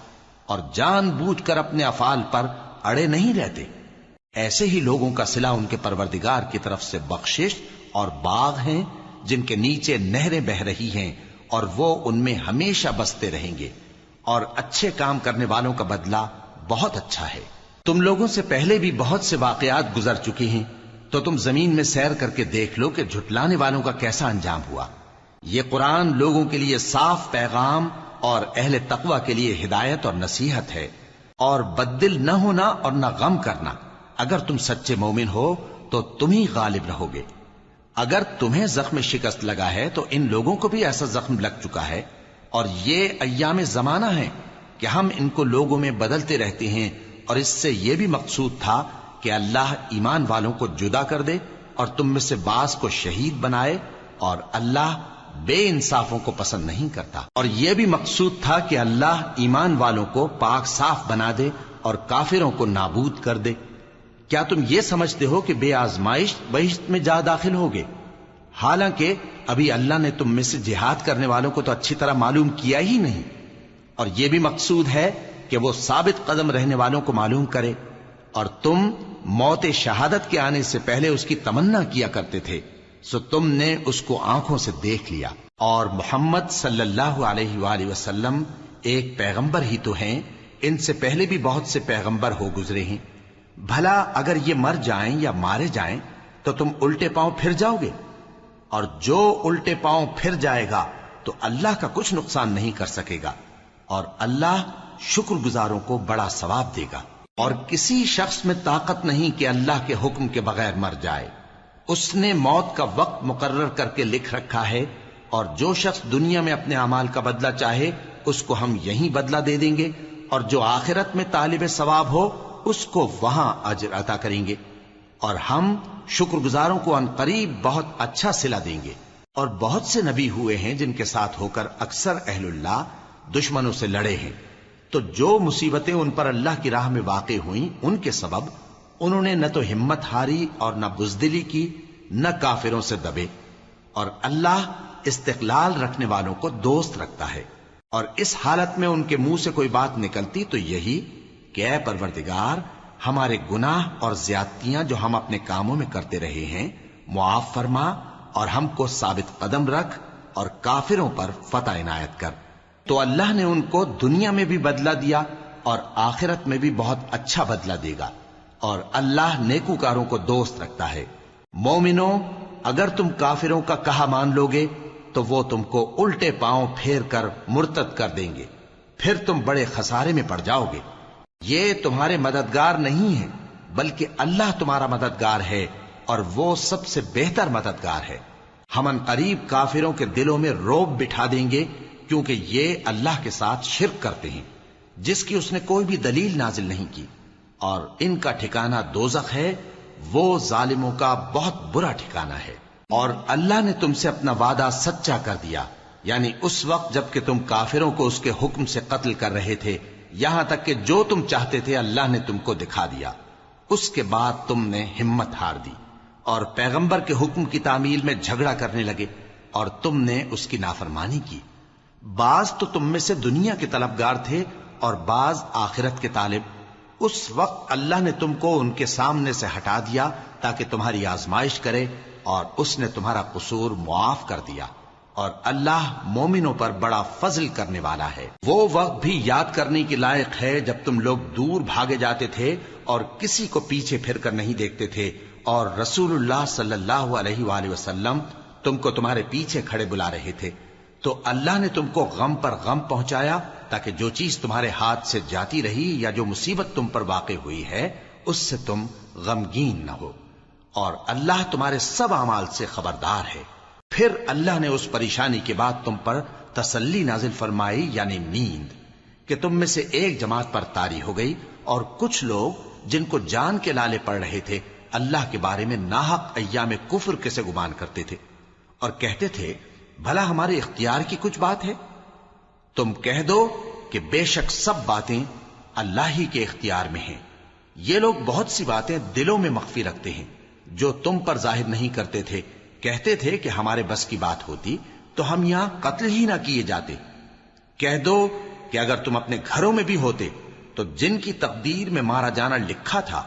اور جان بوجھ کر اپنے افعال پر اڑے نہیں رہتے۔ ایسے ہی لوگوں کا صلہ ان کے پروردگار کی طرف سے بخشش اور باغ ہیں جن کے نیچے نہریں بہ رہی ہیں، اور وہ ان میں ہمیشہ بستے رہیں گے، اور اچھے کام کرنے والوں کا بدلہ بہت اچھا ہے۔ تم لوگوں سے پہلے بھی بہت سے واقعات گزر چکے ہیں، تو تم زمین میں سیر کر کے دیکھ لو کہ جھٹلانے والوں کا کیسا انجام ہوا۔ یہ قرآن لوگوں کے لیے صاف پیغام اور اہل تقوی کے لیے ہدایت اور نصیحت ہے، اور بددل نہ ہونا اور نہ غم کرنا۔ اگر تم سچے مومن ہو تو تم ہی غالب رہو گے۔ اگر تمہیں زخم شکست لگا ہے تو ان لوگوں کو بھی ایسا زخم لگ چکا ہے، اور یہ ایام زمانہ ہیں کہ ہم ان کو لوگوں میں بدلتے رہتے ہیں، اور اس سے یہ بھی مقصود تھا کہ اللہ ایمان والوں کو جدا کر دے اور تم میں سے بعض کو شہید بنائے، اور اللہ بے انصافوں کو پسند نہیں کرتا۔ اور یہ بھی مقصود تھا کہ اللہ ایمان والوں کو پاک صاف بنا دے اور کافروں کو نابود کر دے۔ کیا تم یہ سمجھتے ہو کہ بے آزمائش بہشت میں جا داخل ہوگے؟ حالانکہ ابھی اللہ نے تم میں سے جہاد کرنے والوں کو تو اچھی طرح معلوم کیا ہی نہیں، اور یہ بھی مقصود ہے کہ وہ ثابت قدم رہنے والوں کو معلوم کرے، اور تم موت شہادت کے آنے سے پہلے اس کی تمنا کیا کرتے تھے، سو تم نے اس کو آنکھوں سے دیکھ لیا۔ اور محمد صلی اللہ علیہ وآلہ وسلم ایک پیغمبر ہی تو ہیں، ان سے پہلے بھی بہت سے پیغمبر ہو گزرے ہیں۔ بھلا اگر یہ مر جائیں یا مارے جائیں تو تم الٹے پاؤں پھر جاؤ گے؟ اور جو الٹے پاؤں پھر جائے گا تو اللہ کا کچھ نقصان نہیں کر سکے گا، اور اللہ شکر گزاروں کو بڑا ثواب دے گا۔ اور کسی شخص میں طاقت نہیں کہ اللہ کے حکم کے بغیر مر جائے، اس نے موت کا وقت مقرر کر کے لکھ رکھا ہے، اور جو شخص دنیا میں اپنے اعمال کا بدلہ چاہے اس کو ہم یہیں بدلہ دے دیں گے، اور جو آخرت میں طالب ثواب ہو اس کو وہاں اجر عطا کریں گے، اور ہم شکر گزاروں کو ان قریب بہت اچھا صلہ دیں گے۔ اور بہت سے نبی ہوئے ہیں جن کے ساتھ ہو کر اکثر اہل اللہ دشمنوں سے لڑے ہیں، تو جو مصیبتیں ان پر اللہ کی راہ میں واقع ہوئیں ان کے سبب انہوں نے نہ تو ہمت ہاری اور نہ بزدلی کی، نہ کافروں سے دبے، اور اللہ استقلال رکھنے والوں کو دوست رکھتا ہے۔ اور اس حالت میں ان کے منہ سے کوئی بات نکلتی تو یہی کہ اے پروردگار، ہمارے گناہ اور زیادتیاں جو ہم اپنے کاموں میں کرتے رہے ہیں معاف فرما، اور ہم کو ثابت قدم رکھ، اور کافروں پر فتح عنایت کر۔ تو اللہ نے ان کو دنیا میں بھی بدلہ دیا اور آخرت میں بھی بہت اچھا بدلہ دے گا، اور اللہ نیکوکاروں کو دوست رکھتا ہے۔ مومنو، اگر تم کافروں کا کہا مان لوگے تو وہ تم کو الٹے پاؤں پھیر کر مرتد کر دیں گے، پھر تم بڑے خسارے میں پڑ جاؤ گے۔ یہ تمہارے مددگار نہیں ہیں بلکہ اللہ تمہارا مددگار ہے، اور وہ سب سے بہتر مددگار ہے۔ ہم ان قریب کافروں کے دلوں میں رعب بٹھا دیں گے، کیونکہ یہ اللہ کے ساتھ شرک کرتے ہیں جس کی اس نے کوئی بھی دلیل نازل نہیں کی، اور ان کا ٹھکانہ دوزخ ہے، وہ ظالموں کا بہت برا ٹھکانہ ہے۔ اور اللہ نے تم سے اپنا وعدہ سچا کر دیا، یعنی اس وقت جب کہ تم کافروں کو اس کے حکم سے قتل کر رہے تھے، یہاں تک کہ جو تم چاہتے تھے اللہ نے تم کو دکھا دیا۔ اس کے بعد تم نے ہمت ہار دی اور پیغمبر کے حکم کی تعمیل میں جھگڑا کرنے لگے، اور تم نے اس کی نافرمانی کی۔ بعض تو تم میں سے دنیا کے طلبگار تھے اور بعض آخرت کے طالب۔ اس وقت اللہ نے تم کو ان کے سامنے سے ہٹا دیا تاکہ تمہاری آزمائش کرے، اور اس نے تمہارا قصور معاف کر دیا، اور اللہ مومنوں پر بڑا فضل کرنے والا ہے۔ وہ وقت بھی یاد کرنے کی لائق ہے جب تم لوگ دور بھاگے جاتے تھے اور کسی کو پیچھے پھر کر نہیں دیکھتے تھے، اور رسول اللہ صلی اللہ علیہ وآلہ وسلم تم کو تمہارے پیچھے کھڑے بلا رہے تھے، تو اللہ نے تم کو غم پر غم پہنچایا تاکہ جو چیز تمہارے ہاتھ سے جاتی رہی یا جو مصیبت تم پر واقع ہوئی ہے اس سے تم غمگین نہ ہو، اور اللہ تمہارے سب اعمال سے خبردار ہے۔ پھر اللہ نے اس پریشانی کے بعد تم پر تسلی نازل فرمائی، یعنی نیند، کہ تم میں سے ایک جماعت پر طاری ہو گئی، اور کچھ لوگ جن کو جان کے لالے پڑ رہے تھے اللہ کے بارے میں ناحق ایام کفر کے سے گمان کرتے تھے اور کہتے تھے بھلا ہمارے اختیار کی کچھ بات ہے؟ تم کہہ دو کہ بے شک سب باتیں اللہ ہی کے اختیار میں ہیں۔ یہ لوگ بہت سی باتیں دلوں میں مخفی رکھتے ہیں جو تم پر ظاہر نہیں کرتے تھے۔ کہتے تھے کہ ہمارے بس کی بات ہوتی تو ہم یہاں قتل ہی نہ کیے جاتے۔ کہہ دو کہ اگر تم اپنے گھروں میں بھی ہوتے تو جن کی تقدیر میں مارا جانا لکھا تھا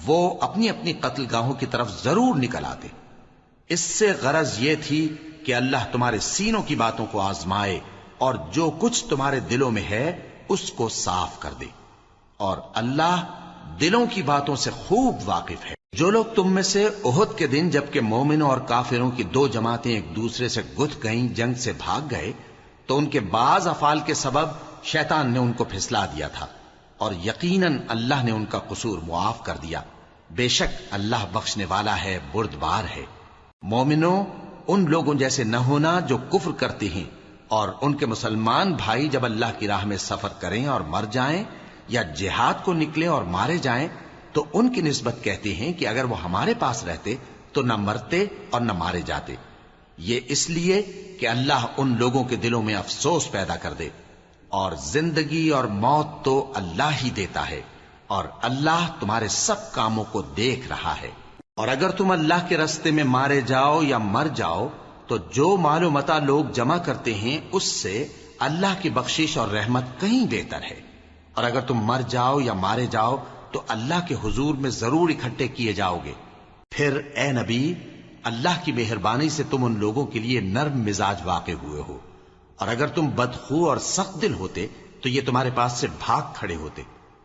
وہ اپنی اپنی قتل گاہوں کی طرف ضرور نکل آتے۔ اس سے غرض یہ تھی کہ اللہ تمہارے سینوں کی باتوں کو آزمائے اور جو کچھ تمہارے دلوں میں ہے اس کو صاف کر دے، اور اللہ دلوں کی باتوں سے خوب واقف ہے۔ جو لوگ تم میں سے احد کے دن جبکہ مومنوں اور کافروں کی دو جماعتیں ایک دوسرے سے گتھ گئیں جنگ سے بھاگ گئے تو ان کے بعض افعال کے سبب شیطان نے ان کو پھسلا دیا تھا، اور یقیناً اللہ نے ان کا قصور معاف کر دیا۔ بے شک اللہ بخشنے والا ہے، بردبار ہے۔ مومنوں، ان لوگوں جیسے نہ ہونا جو کفر کرتے ہیں، اور ان کے مسلمان بھائی جب اللہ کی راہ میں سفر کریں اور مر جائیں یا جہاد کو نکلیں اور مارے جائیں تو ان کی نسبت کہتے ہیں کہ اگر وہ ہمارے پاس رہتے تو نہ مرتے اور نہ مارے جاتے۔ یہ اس لیے کہ اللہ ان لوگوں کے دلوں میں افسوس پیدا کر دے، اور زندگی اور موت تو اللہ ہی دیتا ہے، اور اللہ تمہارے سب کاموں کو دیکھ رہا ہے۔ اور اگر تم اللہ کے راستے میں مارے جاؤ یا مر جاؤ تو جو مال و متاع لوگ جمع کرتے ہیں اس سے اللہ کی بخشش اور رحمت کہیں بہتر ہے، اور اگر تم مر جاؤ یا مارے جاؤ تو اللہ کے حضور میں ضرور اکٹھے کیے جاؤ گے۔ پھر اے نبی، اللہ کی مہربانی سے تم ان لوگوں کے لیے نرم مزاج واقع ہوئے ہو، اور اگر تم بدخو اور سخت دل ہوتے تو یہ تمہارے پاس سے بھاگ کھڑے ہوتے۔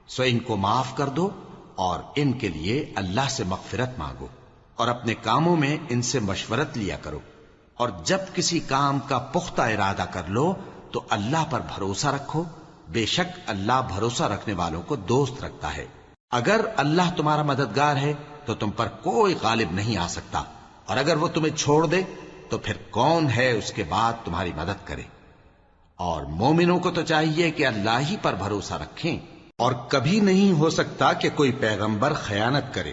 سو ان کو معاف کر دو اور ان کے لیے اللہ سے مغفرت مانگو، اور اپنے کاموں میں ان سے مشورت لیا کرو، اور جب کسی کام کا پختہ ارادہ کر لو تو اللہ پر بھروسہ رکھو، بے شک اللہ بھروسہ رکھنے والوں کو دوست رکھتا ہے۔ اگر اللہ تمہارا مددگار ہے تو تم پر کوئی غالب نہیں آ سکتا، اور اگر وہ تمہیں چھوڑ دے تو پھر کون ہے اس کے بعد تمہاری مدد کرے؟ اور مومنوں کو تو چاہیے کہ اللہ ہی پر بھروسہ رکھیں، اور کبھی نہیں ہو سکتا کہ کوئی پیغمبر خیانت کرے،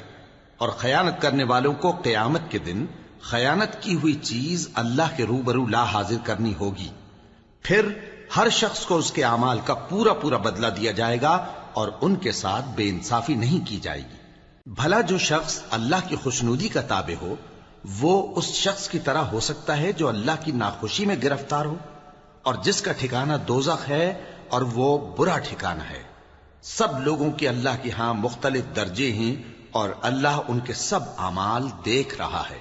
اور خیانت کرنے والوں کو قیامت کے دن خیانت کی ہوئی چیز اللہ کے روبرو لا حاضر کرنی ہوگی۔ پھر ہر شخص کو اس کے اعمال کا پورا پورا بدلہ دیا جائے گا، اور ان کے ساتھ بے انصافی نہیں کی جائے گی۔ بھلا جو شخص اللہ کی خوشنودی کا تابع ہو وہ اس شخص کی طرح ہو سکتا ہے جو اللہ کی ناخوشی میں گرفتار ہو، اور جس کا ٹھکانہ دوزخ ہے اور وہ برا ٹھکانہ ہے۔ سب لوگوں کے اللہ کے ہاں مختلف درجے ہیں، اور اللہ ان کے سب اعمال دیکھ رہا ہے۔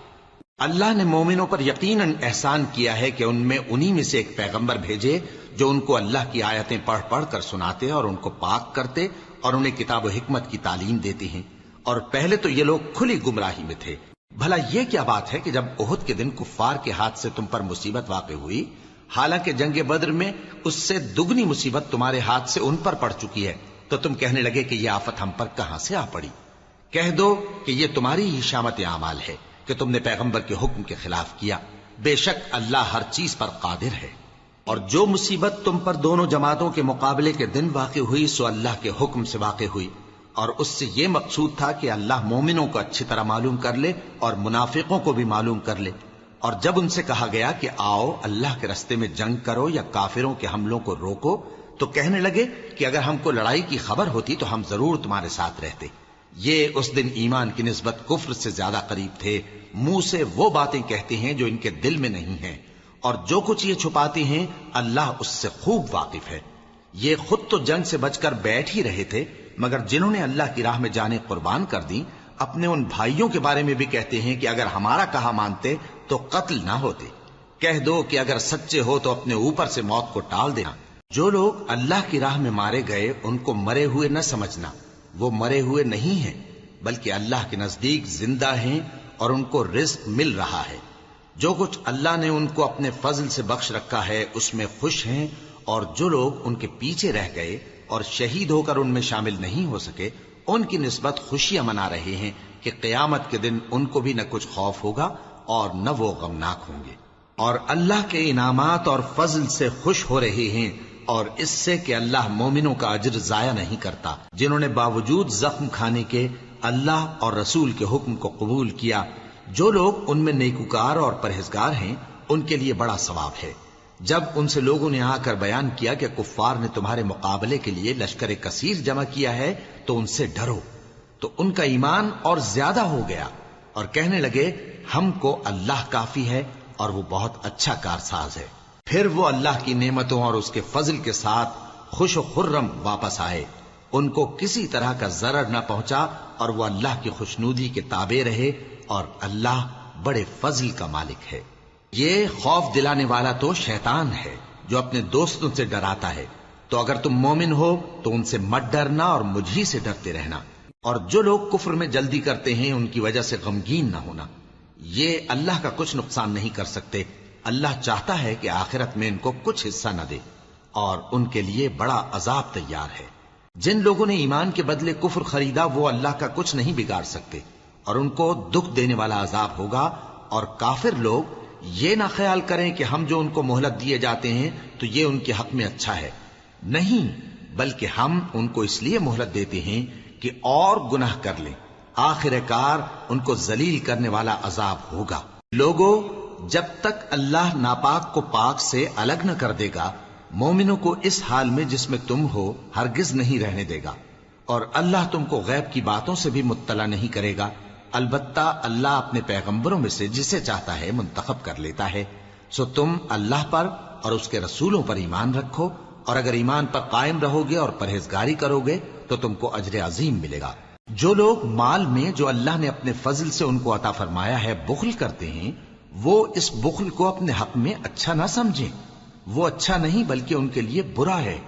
اللہ نے مومنوں پر یقیناً احسان کیا ہے کہ ان میں انہی میں سے ایک پیغمبر بھیجے جو ان کو اللہ کی آیتیں پڑھ پڑھ کر سناتے اور ان کو پاک کرتے اور انہیں کتاب و حکمت کی تعلیم دیتے ہیں، اور پہلے تو یہ لوگ کھلی گمراہی میں تھے۔ بھلا یہ کیا بات ہے کہ جب احد کے دن کفار کے ہاتھ سے تم پر مصیبت واقع ہوئی، حالانکہ جنگ بدر میں اس سے دگنی مصیبت تمہارے ہاتھ سے ان پر پڑ چکی ہے، تو تم کہنے لگے کہ یہ آفت ہم پر کہاں سے آ پڑی؟ کہہ دو کہ یہ تمہاری ہی شامت اعمال ہے کہ تم نے پیغمبر کے حکم کے خلاف کیا، بے شک اللہ ہر چیز پر قادر ہے۔ اور جو مصیبت تم پر دونوں جماعتوں کے مقابلے کے دن واقع ہوئی سو اللہ کے حکم سے واقع ہوئی، اور اس سے یہ مقصود تھا کہ اللہ مومنوں کو اچھی طرح معلوم کر لے اور منافقوں کو بھی معلوم کر لے۔ اور جب ان سے کہا گیا کہ آؤ اللہ کے راستے میں جنگ کرو یا کافروں کے حملوں کو روکو، تو کہنے لگے کہ اگر ہم کو لڑائی کی خبر ہوتی تو ہم ضرور تمہارے ساتھ رہتے۔ یہ اس دن ایمان کی نسبت کفر سے زیادہ قریب تھے، منہ سے وہ باتیں کہتے ہیں جو ان کے دل میں نہیں ہیں، اور جو کچھ یہ چھپاتے ہیں اللہ اس سے خوب واقف ہے۔ یہ خود تو جنگ سے بچ کر بیٹھ ہی رہے تھے، مگر جنہوں نے اللہ کی راہ میں جانیں قربان کر دیں اپنے ان بھائیوں کے بارے میں بھی کہتے ہیں کہ اگر ہمارا کہا مانتے تو قتل نہ ہوتے۔ کہہ دو کہ اگر سچے ہو تو اپنے اوپر سے موت کو ٹال دینا۔ جو لوگ اللہ کی راہ میں مارے گئے ان کو مرے ہوئے نہ سمجھنا، وہ مرے ہوئے نہیں ہیں بلکہ اللہ کے نزدیک زندہ ہیں اور ان کو رزق مل رہا ہے۔ جو کچھ اللہ نے ان کو اپنے فضل سے بخش رکھا ہے اس میں خوش ہیں، اور جو لوگ ان کے پیچھے رہ گئے اور شہید ہو کر ان میں شامل نہیں ہو سکے، ان کی نسبت خوشیاں منا رہے ہیں کہ قیامت کے دن ان کو بھی نہ کچھ خوف ہوگا اور نہ وہ غمناک ہوں گے، اور اللہ کے انعامات اور فضل سے خوش ہو رہے ہیں، اور اس سے کہ اللہ مومنوں کا اجر ضائع نہیں کرتا، جنہوں نے باوجود زخم کھانے کے اللہ اور رسول کے حکم کو قبول کیا۔ جو لوگ ان میں نیکوکار اور پرہیزگار ہیں ان کے لیے بڑا ثواب ہے۔ جب ان سے لوگوں نے آ کر بیان کیا کہ کفار نے تمہارے مقابلے کے لیے لشکر کثیر جمع کیا ہے تو ان سے ڈرو، تو ان کا ایمان اور زیادہ ہو گیا اور کہنے لگے ہم کو اللہ کافی ہے اور وہ بہت اچھا کارساز ہے۔ پھر وہ اللہ کی نعمتوں اور اس کے فضل کے ساتھ خوش و خرم واپس آئے، ان کو کسی طرح کا ضرر نہ پہنچا اور وہ اللہ کی خوشنودی کے تابع رہے، اور اللہ بڑے فضل کا مالک ہے۔ یہ خوف دلانے والا تو شیطان ہے جو اپنے دوستوں سے ڈراتا ہے، تو اگر تم مومن ہو تو ان سے مت ڈرنا اور مجھ ہی سے ڈرتے رہنا، اور جو لوگ کفر میں جلدی کرتے ہیں ان کی وجہ سے غمگین نہ ہونا، یہ اللہ کا کچھ نقصان نہیں کر سکتے۔ اللہ چاہتا ہے کہ آخرت میں ان کو کچھ حصہ نہ دے، اور ان کے لیے بڑا عذاب تیار ہے۔ جن لوگوں نے ایمان کے بدلے کفر خریدا وہ اللہ کا کچھ نہیں بگاڑ سکتے، اور ان کو دکھ دینے والا عذاب ہوگا۔ اور کافر لوگ یہ نہ خیال کریں کہ ہم جو ان کو مہلت دیے جاتے ہیں تو یہ ان کے حق میں اچھا ہے، نہیں، بلکہ ہم ان کو اس لیے مہلت دیتے ہیں کہ اور گناہ کر لیں، آخر کار ان کو ذلیل کرنے والا عذاب ہوگا۔ لوگوں، جب تک اللہ ناپاک کو پاک سے الگ نہ کر دے گا، مومنوں کو اس حال میں جس میں تم ہو ہرگز نہیں رہنے دے گا، اور اللہ تم کو غیب کی باتوں سے بھی مطلع نہیں کرے گا۔ البتہ اللہ اپنے پیغمبروں میں سے جسے چاہتا ہے منتخب کر لیتا ہے، سو تم اللہ پر اور اس کے رسولوں پر ایمان رکھو، اور اگر ایمان پر قائم رہو گے اور پرہیزگاری کرو گے تو تم کو اجر عظیم ملے گا۔ جو لوگ مال میں جو اللہ نے اپنے فضل سے ان کو عطا فرمایا ہے بخل کرتے ہیں، وہ اس بخل کو اپنے حق میں اچھا نہ سمجھیں، وہ اچھا نہیں بلکہ ان کے لیے برا ہے۔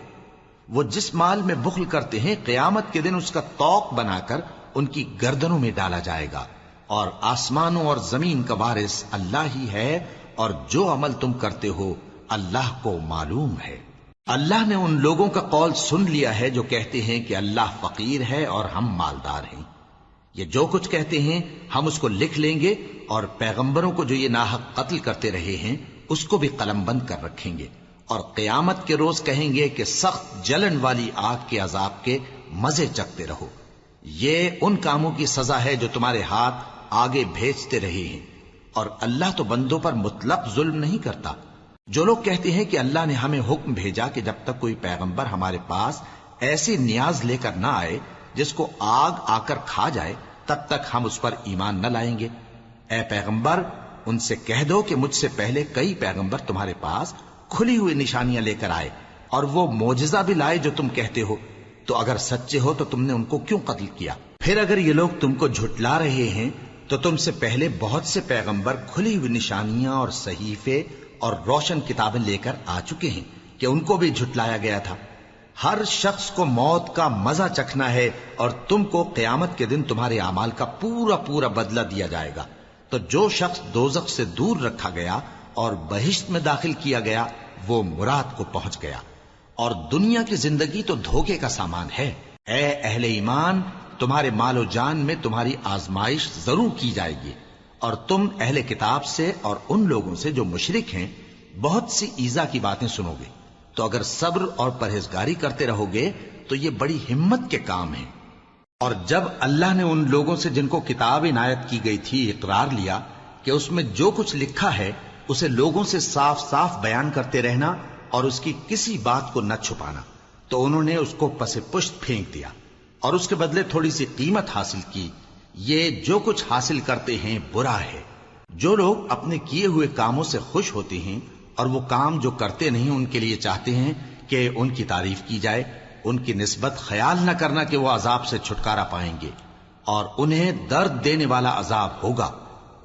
وہ جس مال میں بخل کرتے ہیں قیامت کے دن اس کا طوق بنا کر ان کی گردنوں میں ڈالا جائے گا، اور آسمانوں اور زمین کا وارث اللہ ہی ہے، اور جو عمل تم کرتے ہو اللہ کو معلوم ہے۔ اللہ نے ان لوگوں کا قول سن لیا ہے جو کہتے ہیں کہ اللہ فقیر ہے اور ہم مالدار ہیں۔ یہ جو کچھ کہتے ہیں ہم اس کو لکھ لیں گے، اور پیغمبروں کو جو یہ ناحق قتل کرتے رہے ہیں اس کو بھی قلم بند کر رکھیں گے، اور قیامت کے روز کہیں گے کہ سخت جلن والی آگ کے عذاب کے مزے چکھتے رہو۔ یہ ان کاموں کی سزا ہے جو تمہارے ہاتھ آگے بھیجتے رہے ہیں، اور اللہ تو بندوں پر مطلق ظلم نہیں کرتا۔ جو لوگ کہتے ہیں کہ اللہ نے ہمیں حکم بھیجا کہ جب تک کوئی پیغمبر ہمارے پاس ایسی نیاز لے کر نہ آئے جس کو آگ آ کر کھا جائے تب تک ہم اس پر ایمان نہ لائیں گے، اے پیغمبر ان سے کہہ دو کہ مجھ سے پہلے کئی پیغمبر تمہارے پاس کھلی ہوئی نشانیاں لے کر آئے، اور وہ معجزہ بھی لائے جو تم کہتے ہو، تو اگر سچے ہو تو تم نے ان کو کیوں قتل کیا؟ پھر اگر یہ لوگ تم کو جھٹلا رہے ہیں تو تم سے پہلے بہت سے پیغمبر کھلی ہوئی نشانیاں اور صحیفے اور روشن کتابیں لے کر آ چکے ہیں کہ ان کو بھی جھٹلایا گیا تھا۔ ہر شخص کو موت کا مزہ چکھنا ہے، اور تم کو قیامت کے دن تمہارے اعمال کا پورا پورا بدلہ دیا جائے گا۔ تو جو شخص دوزخ سے دور رکھا گیا اور بہشت میں داخل کیا گیا وہ مراد کو پہنچ گیا، اور دنیا کی زندگی تو دھوکے کا سامان ہے۔ اے اہل ایمان، تمہارے مال و جان میں تمہاری آزمائش ضرور کی جائے گی، اور تم اہل کتاب سے اور ان لوگوں سے جو مشرک ہیں بہت سی ایذا کی باتیں سنو گے، تو اگر صبر اور پرہیزگاری کرتے رہو گے تو یہ بڑی ہمت کے کام ہیں۔ اور جب اللہ نے ان لوگوں سے جن کو کتاب عنایت کی گئی تھی اقرار لیا کہ اس میں جو کچھ لکھا ہے اسے لوگوں سے صاف صاف بیان کرتے رہنا اور اس کی کسی بات کو نہ چھپانا، تو انہوں نے اس کو پس پشت پھینک دیا اور اس کے بدلے تھوڑی سی قیمت حاصل کی۔ یہ جو کچھ حاصل کرتے ہیں برا ہے۔ جو لوگ اپنے کیے ہوئے کاموں سے خوش ہوتے ہیں اور وہ کام جو کرتے نہیں ان کے لیے چاہتے ہیں کہ ان کی تعریف کی جائے، ان کی نسبت خیال نہ کرنا کہ وہ عذاب سے چھٹکارا پائیں گے، اور انہیں درد دینے والا عذاب ہوگا۔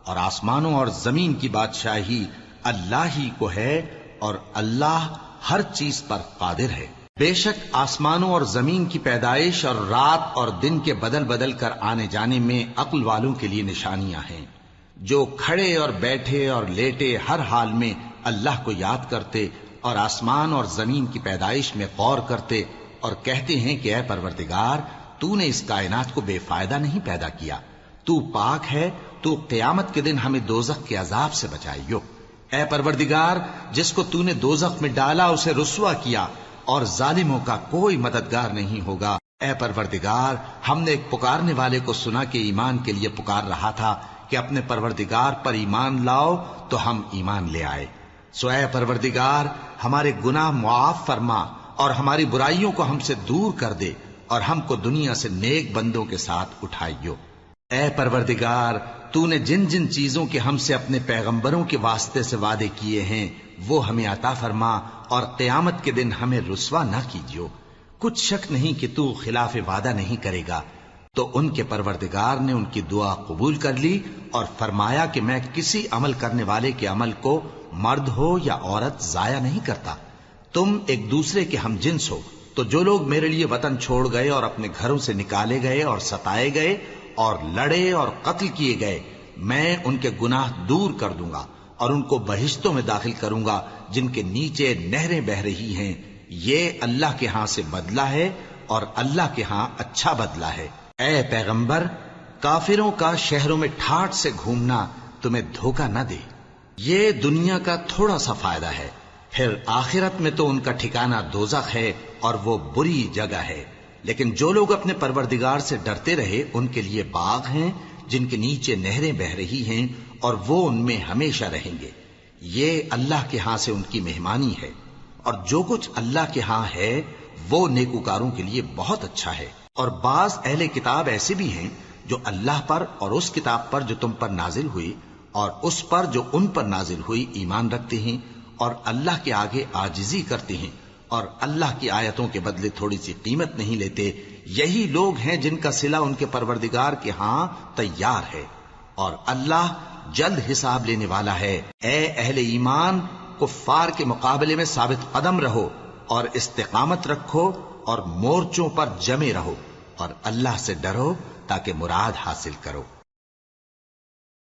اور آسمانوں اور زمین کی بادشاہی اللہ ہی کو ہے، اور اللہ ہر چیز پر قادر ہے۔ بے شک آسمانوں اور زمین کی پیدائش اور رات اور دن کے بدل بدل کر آنے جانے میں عقل والوں کے لیے نشانیاں ہیں۔ جو کھڑے اور بیٹھے اور لیٹے ہر حال میں اللہ کو یاد کرتے اور آسمان اور زمین کی پیدائش میں غور کرتے اور کہتے ہیں کہ اے پروردگار تو نے اس کائنات کو بے فائدہ نہیں پیدا کیا، تو پاک ہے، تو قیامت کے دن ہمیں دوزخ کے عذاب سے بچائیو۔ اے پروردگار جس کو تو نے دوزخ میں ڈالا اسے رسوا کیا اور ظالموں کا کوئی مددگار نہیں ہوگا۔ اے پروردگار ہم نے ایک پکارنے والے کو سنا کہ ایمان کے لیے پکار رہا تھا کہ اپنے پروردگار پر ایمان لاؤ تو ہم ایمان لے آئے۔ سو اے پروردگار ہمارے گناہ معاف فرما اور ہماری برائیوں کو ہم سے دور کر دے اور ہم کو دنیا سے نیک بندوں کے ساتھ اٹھائیو۔ اے پروردگار تو نے جن جن چیزوں کے ہم سے اپنے پیغمبروں کے واسطے سے وعدے کیے ہیں وہ ہمیں عطا فرما اور قیامت کے دن ہمیں رسوا نہ کیجیو۔ کچھ شک نہیں کہ تو خلاف وعدہ نہیں کرے گا۔ تو ان کے پروردگار نے ان کی دعا قبول کر لی اور فرمایا کہ میں کسی عمل کرنے والے کے عمل کو مرد ہو یا عورت ضائع نہیں کرتا۔ تم ایک دوسرے کے ہم جنس ہو، تو جو لوگ میرے لیے وطن چھوڑ گئے اور اپنے گھروں سے نکالے گئے اور ستائے گئے اور لڑے اور قتل کیے گئے، میں ان کے گناہ دور کر دوں گا اور ان کو بہشتوں میں داخل کروں گا جن کے نیچے نہریں بہ رہی ہیں۔ یہ اللہ کے ہاں سے بدلہ ہے اور اللہ کے ہاں اچھا بدلہ ہے۔ اے پیغمبر کافروں کا شہروں میں ٹھاٹھ سے گھومنا تمہیں دھوکہ نہ دے، یہ دنیا کا تھوڑا سا فائدہ ہے، پھر آخرت میں تو ان کا ٹھکانہ دوزخ ہے اور وہ بری جگہ ہے۔ لیکن جو لوگ اپنے پروردگار سے ڈرتے رہے ان کے لیے باغ ہیں جن کے نیچے نہریں بہ رہی ہیں اور وہ ان میں ہمیشہ رہیں گے۔ یہ اللہ کے ہاں سے ان کی مہمانی ہے، اور جو کچھ اللہ کے ہاں ہے وہ نیکوکاروں کے لیے بہت اچھا ہے۔ اور بعض اہل کتاب ایسے بھی ہیں جو اللہ پر اور اس کتاب پر جو تم پر نازل ہوئی اور اس پر جو ان پر نازل ہوئی ایمان رکھتے ہیں اور اللہ کے آگے عاجزی کرتے ہیں اور اللہ کی آیتوں کے بدلے تھوڑی سی قیمت نہیں لیتے۔ یہی لوگ ہیں جن کا صلہ ان کے پروردگار کے ہاں تیار ہے، اور اللہ جلد حساب لینے والا ہے۔ اے اہل ایمان کفار کے مقابلے میں ثابت قدم رہو اور استقامت رکھو اور مورچوں پر جمے رہو اور اللہ سے ڈرو تاکہ مراد حاصل کرو۔